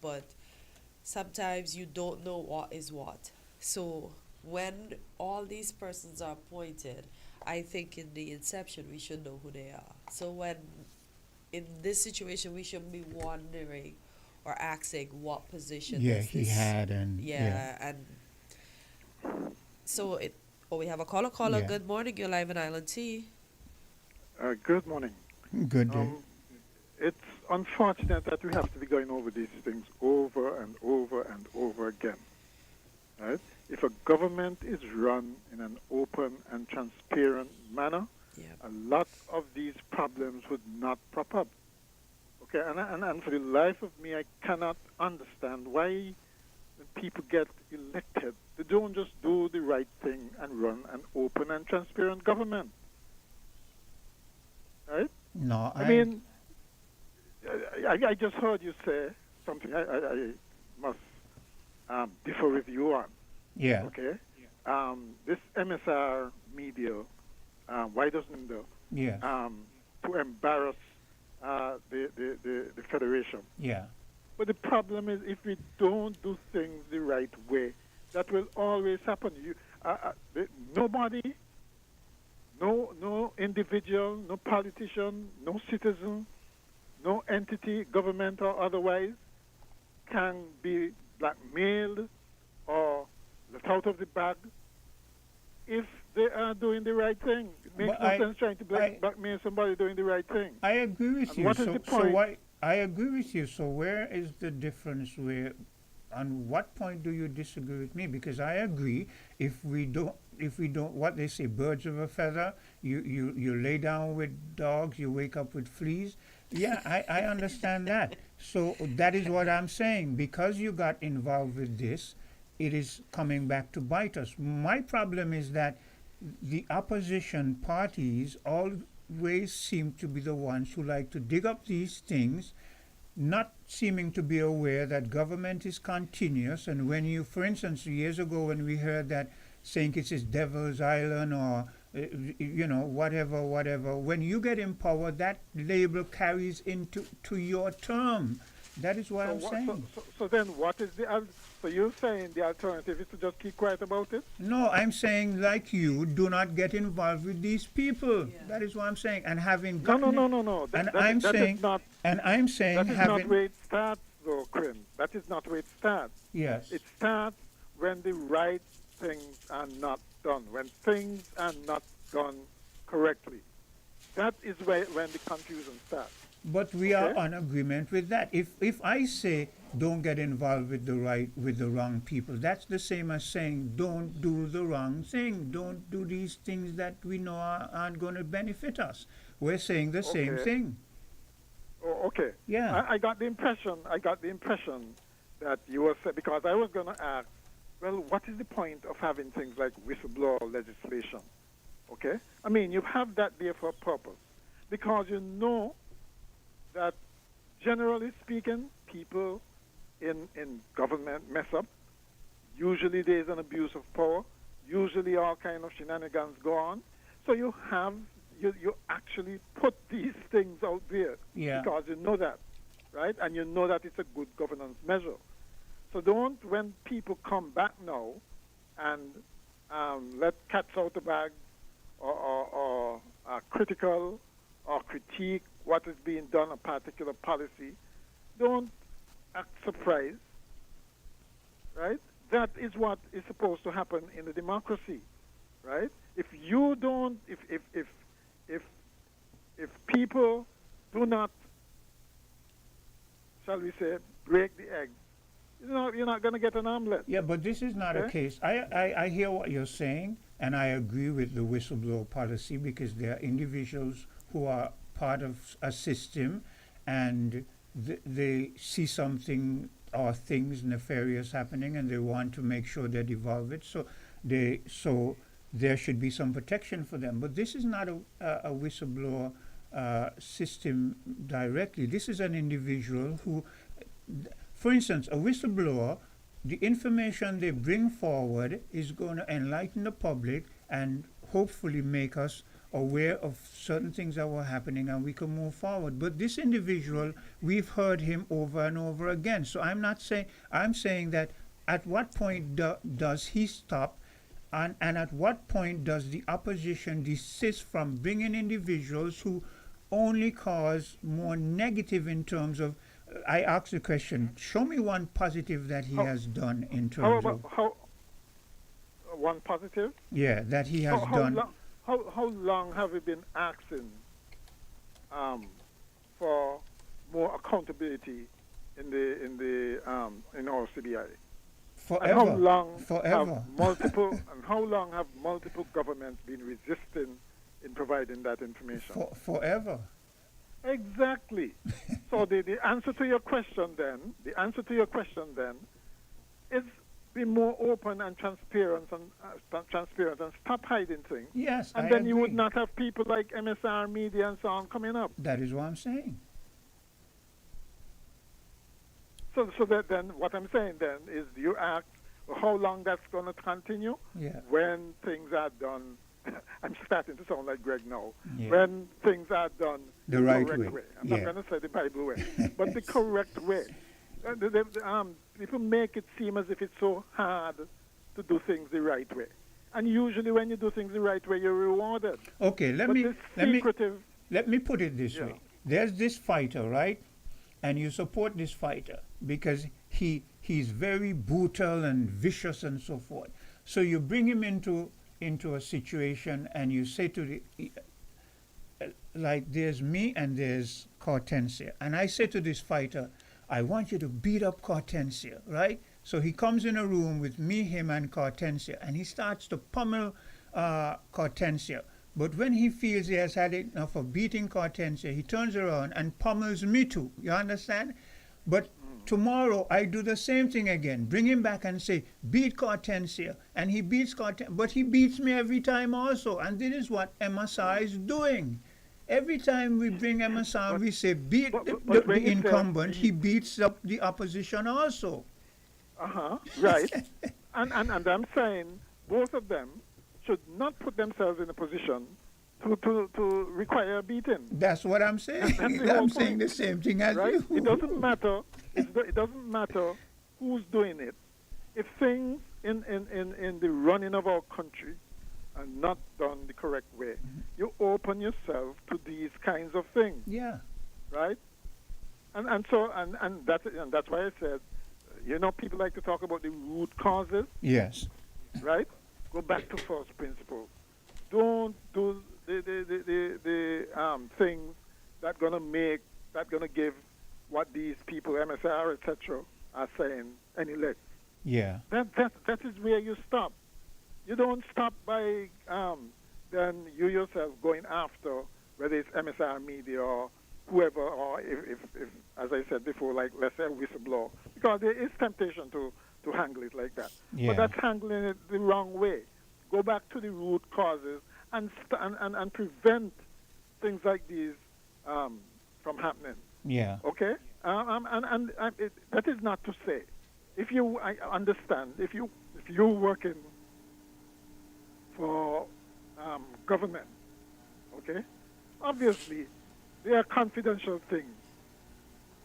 L: but sometimes you don't know what is what. So when all these persons are appointed, I think in the inception we should know who they are. So when in this situation we shouldn't be wondering or asking what position.
M: Yeah, he had and
L: and so it. Oh, we have a caller.
M: Yeah.
L: Good morning. You're live on Island T.
X: Good morning.
M: Good day.
X: It's unfortunate that we have to be going over these things over and over and over again. Right? If a government is run in an open and transparent manner, a lot of these problems would not prop up. Okay, and for the life of me, I cannot understand why when people get elected, they don't just do the right thing and run an open and transparent government. Right?
M: No,
X: I mean, I just heard you say something I must differ with you on.
M: Yeah.
X: Okay? This MSR media, why doesn't to embarrass the Federation?
M: Yeah.
X: But the problem is if we don't do things the right way, that will always happen. Nobody, no individual, no politician, no citizen, no entity, government or otherwise, can be blackmailed or let out of the bag if they are doing the right thing. It makes no sense trying to blackmail somebody doing the right thing.
M: I agree with you.
X: What is the point?
M: I agree with you. So where is the difference? On what point do you disagree with me? Because I agree. If we don't, what they say, birds of a feather. You lay down with dogs, you wake up with fleas. Yeah, I understand that. So that is what I'm saying. Because you got involved with this, it is coming back to bite us. My problem is that the opposition parties always seem to be the ones who like to dig up these things, not seeming to be aware that government is continuous. And when you, for instance, years ago when we heard that saying it is Devil's Island or whatever, when you get in power, that label carries into your term. That is what I'm saying.
X: So then what is so you're saying the alternative is to just keep quiet about it?
M: No, I'm saying, like you, do not get involved with these people. Yeah. That is what I'm saying. And having
X: No.
M: I'm saying
X: that is not where it starts, though, Quinn. That is not where it starts.
M: Yes.
X: It starts when the right things are not done, when things are not done correctly. That is when the confusion starts.
M: But we are on agreement with that. If I say don't get involved with the wrong people, that's the same as saying don't do the wrong thing. Don't do these things that we know aren't going to benefit us. We're saying the same thing.
X: Oh, okay.
M: Yeah.
X: I got the impression that you were saying, because I was going to ask, well, what is the point of having things like whistleblower legislation? Okay? I mean, you have that there for a purpose. Because you know that, generally speaking, people in government mess up. Usually there's an abuse of power. Usually all kind of shenanigans go on. So you actually put these things out there because you know that, right? And you know that it's a good governance measure. So don't, when people come back now and let cats out the bag or are critical or critique what is being done, a particular policy, don't act surprised, right? That is what is supposed to happen in a democracy, right? If you don't, if people do not, shall we say, break the egg, you're not going to get an omelet.
M: Yeah, but this is not a case. I hear what you're saying, and I agree with the whistleblower policy because there are individuals who are part of a system and they see something or things nefarious happening and they want to make sure they devolve it. So there should be some protection for them. But this is not a whistleblower system directly. This is an individual who, for instance, a whistleblower, the information they bring forward is going to enlighten the public and hopefully make us aware of certain things that were happening and we can move forward. But this individual, we've heard him over and over again. So I'm saying that at what point does he stop and at what point does the opposition desist from bringing individuals who only cause more negative in terms of, I asked the question, show me one positive that he has done in terms of...
X: One positive?
M: Yeah, that he has done...
X: How long have we been asking for more accountability in our CBI?
M: Forever.
X: And how long
M: Forever.
X: how long have multiple governments been resisting in providing that information?
M: Forever.
X: Exactly. So the answer to your question then, is be more open and transparent and stop hiding things.
M: Yes,
X: and then you would not have people like MSR Media and so on coming up.
M: That is what I'm saying.
X: So that then what I'm saying then is you ask how long that's going to continue.
M: Yeah.
X: When things are done. I'm starting to sound like Greg now.
M: Yeah.
X: When things are done
M: the right
X: correct way. I'm not going to say the Bible way, but the correct way. People make it seem as if it's so hard to do things the right way. And usually when you do things the right way, you're rewarded.
M: Okay, let me put it this way. There's this fighter, right? And you support this fighter because he's very brutal and vicious and so forth. So you bring him into a situation and you say to the like, there's me and there's Hortensia, and I say to this fighter, I want you to beat up Hortensia, right? So he comes in a room with me, him, and Hortensia, and he starts to pummel Hortensia. But when he feels he has had enough of beating Hortensia, he turns around and pummels me too. You understand? But tomorrow I do the same thing again. Bring him back and say, beat Hortensia. And he beats Hortensia, but he beats me every time also. And this is what MSR is doing. Every time we bring MSR, we say, beat the incumbent, he beats up the opposition also.
X: Right. and I'm saying both of them should not put themselves in a position to require a beating.
M: That's what I'm saying. I'm saying the same thing as you.
X: It doesn't matter. It doesn't matter who's doing it. If things in the running of our country are not done the correct way, you open yourself to these kinds of things.
M: Yeah.
X: Right. And that's why I said, people like to talk about the root causes.
M: Yes.
X: Right? Go back to first principles. Don't do the things that gonna give what these people, MSR, etc., are saying any legs.
M: Yeah.
X: That is where you stop. You don't stop by then you yourself going after whether it's MSR media or whoever, or if as I said before, like let's say a whistleblower, because there is temptation to handle it like that.
M: Yeah.
X: But that's handling it the wrong way. Go back to the root causes and prevent things like these from happening.
M: Yeah.
X: Okay. That is not to say, I understand if you're working for government, okay, obviously there are confidential things,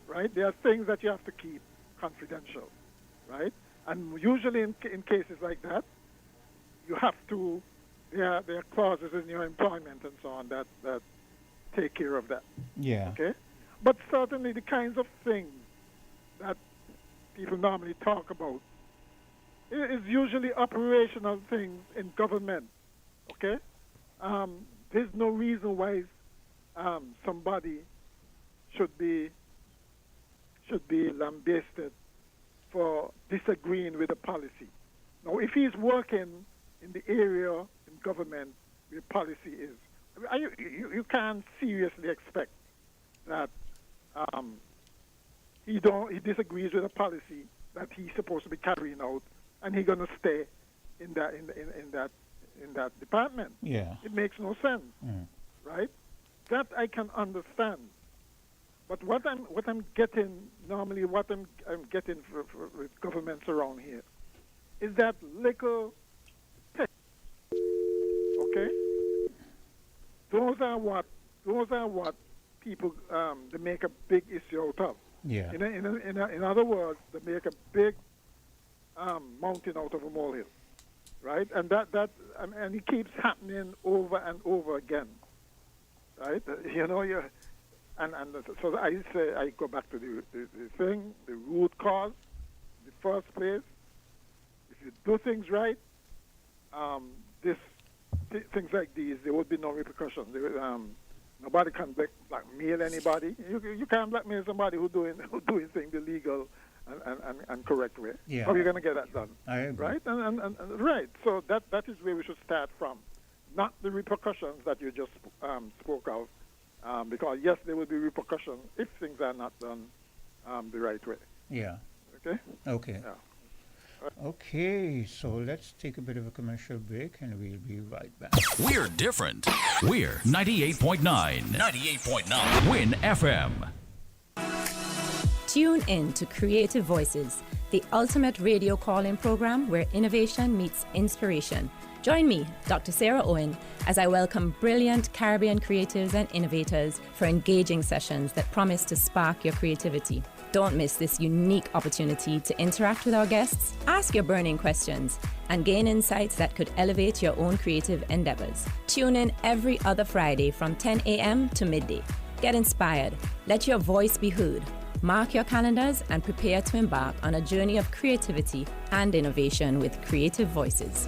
X: right? There are things that you have to keep confidential, right? And usually in cases like that, you have to, there are clauses in your employment and so on that take care of that.
M: Yeah.
X: Okay? But certainly the kinds of things that people normally talk about is usually operational things in government. Okay? There's no reason why somebody should be lambasted for disagreeing with a policy. Now, if he's working in the area in government where policy is, you can't seriously expect that he disagrees with a policy that he's supposed to be carrying out, and he's going to stay in that department.
M: Yeah.
X: It makes no sense, right? That I can understand. But what I'm getting normally, what I'm getting with governments around here, is that little text. Okay, those are what people they make a big issue out of.
M: Yeah.
X: In other words, they make a big mountain out of a molehill, right? And and it keeps happening over and over again, right? So I say I go back to the thing, the root cause, the first place. If you do things right, things like these, there would be no repercussions. Nobody can blackmail anybody. You can't blackmail somebody who's doing things the legal and correct way.
M: Yeah.
X: How are you going to get that done?
M: I agree.
X: Right? And right. So that is where we should start from, not the repercussions that you just spoke of. Because yes, there will be repercussions if things are not done the right way.
M: Yeah.
X: Okay?
M: Okay.
X: Yeah.
M: Okay, so let's take a bit of a commercial break and we'll be right back.
P: We're different. We're 98.9. 98.9. Win FM.
F: Tune in to Creative Voices, the ultimate radio call-in program where innovation meets inspiration. Join me, Dr. Sarah Owen, as I welcome brilliant Caribbean creatives and innovators for engaging sessions that promise to spark your creativity. Don't miss this unique opportunity to interact with our guests, ask your burning questions, and gain insights that could elevate your own creative endeavors. Tune in every other Friday from 10 a.m. to midday. Get inspired, let your voice be heard. Mark your calendars and prepare to embark on a journey of creativity and innovation with Creative Voices.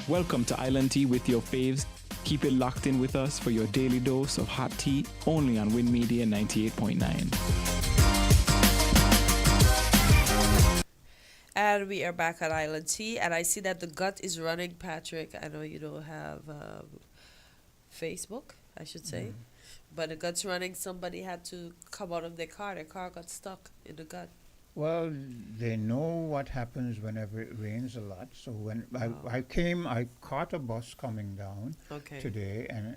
K: Welcome to Island Tea with your faves. Keep it locked in with us for your daily dose of hot tea only on Win Media 98.9.
L: And we are back on Island Tea, and I see that the gut is running, Patrick. I know you don't have Facebook, I should say, but the gut's running. Somebody had to come out of their car. Their car got stuck in the gut.
M: Well, they know what happens whenever it rains a lot. So when I came, I caught a bus coming down today, and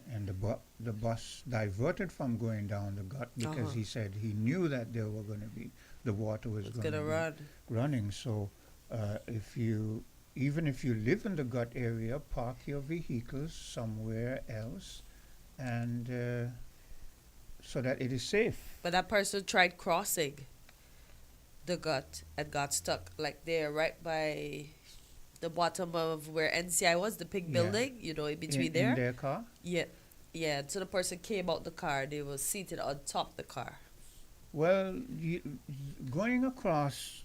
M: the bus diverted from going down the gut because he said he knew that there were going to be, the water was going to be running. So even if you live in the gut area, park your vehicles somewhere else, and so that it is safe.
L: But that person tried crossing the gut and got stuck like there right by the bottom of where NCI was, the pink building, you know, in between there.
M: In their car?
L: Yeah. So the person came out the car. They were seated on top of the car.
M: Well, going across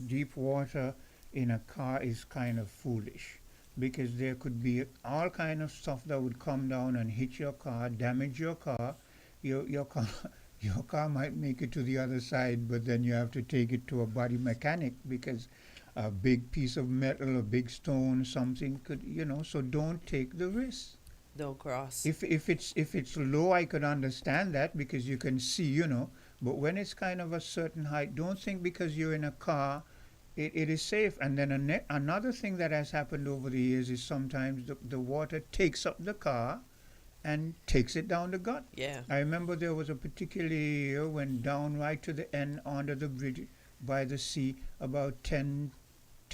M: deep water in a car is kind of foolish because there could be all kind of stuff that would come down and hit your car, damage your car. Your car might make it to the other side, but then you have to take it to a body mechanic because a big piece of metal, a big stone, something could, so don't take the risk.
L: Don't cross.
M: If it's low, I could understand that because you can see, but when it's kind of a certain height, don't think because you're in a car, it is safe. And then another thing that has happened over the years is sometimes the water takes up the car and takes it down the gut.
L: Yeah.
M: I remember there was a particular year when down right to the end under the bridge by the sea, about 10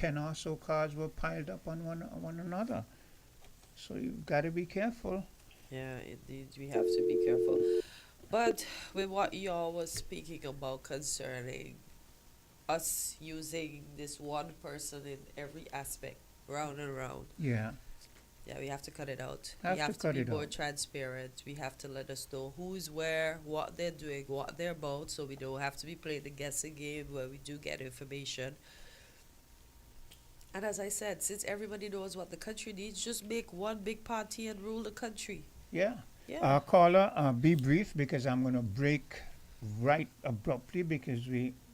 M: or so cars were piled up on one another. So you've got to be careful.
L: Yeah, indeed, we have to be careful. But with what y'all was speaking about concerning us using this one person in every aspect, round and round.
M: Yeah.
L: Yeah, we have to cut it out. We have to be more transparent. We have to let us know who's where, what they're doing, what they're about, so we don't have to be playing the guessing game where we do get information. And as I said, since everybody knows what the country needs, just make one big party and rule the country.
M: Yeah.
L: Yeah.
M: Caller, be brief because I'm going to break right abruptly because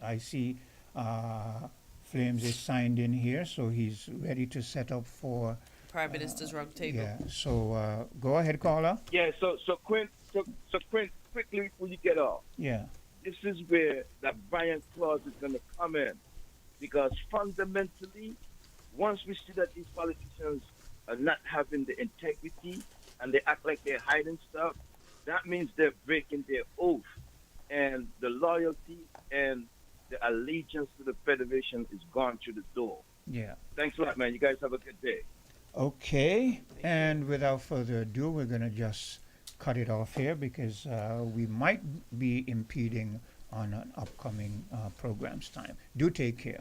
M: I see Flames is signed in here, so he's ready to set up for
L: Prime Minister's round table.
M: Yeah. So go ahead, caller.
E: Yeah. So Quint, quickly before you get off.
M: Yeah.
E: This is where that Brian clause is going to come in, because fundamentally, once we see that these politicians are not having the integrity and they act like they're hiding stuff, that means they're breaking their oath, and the loyalty and the allegiance to the Federation is gone through the door.
M: Yeah.
E: Thanks a lot, man. You guys have a good day.
M: Okay, and without further ado, we're going to just cut it off here because we might be impeding on an upcoming program's time. Do take care.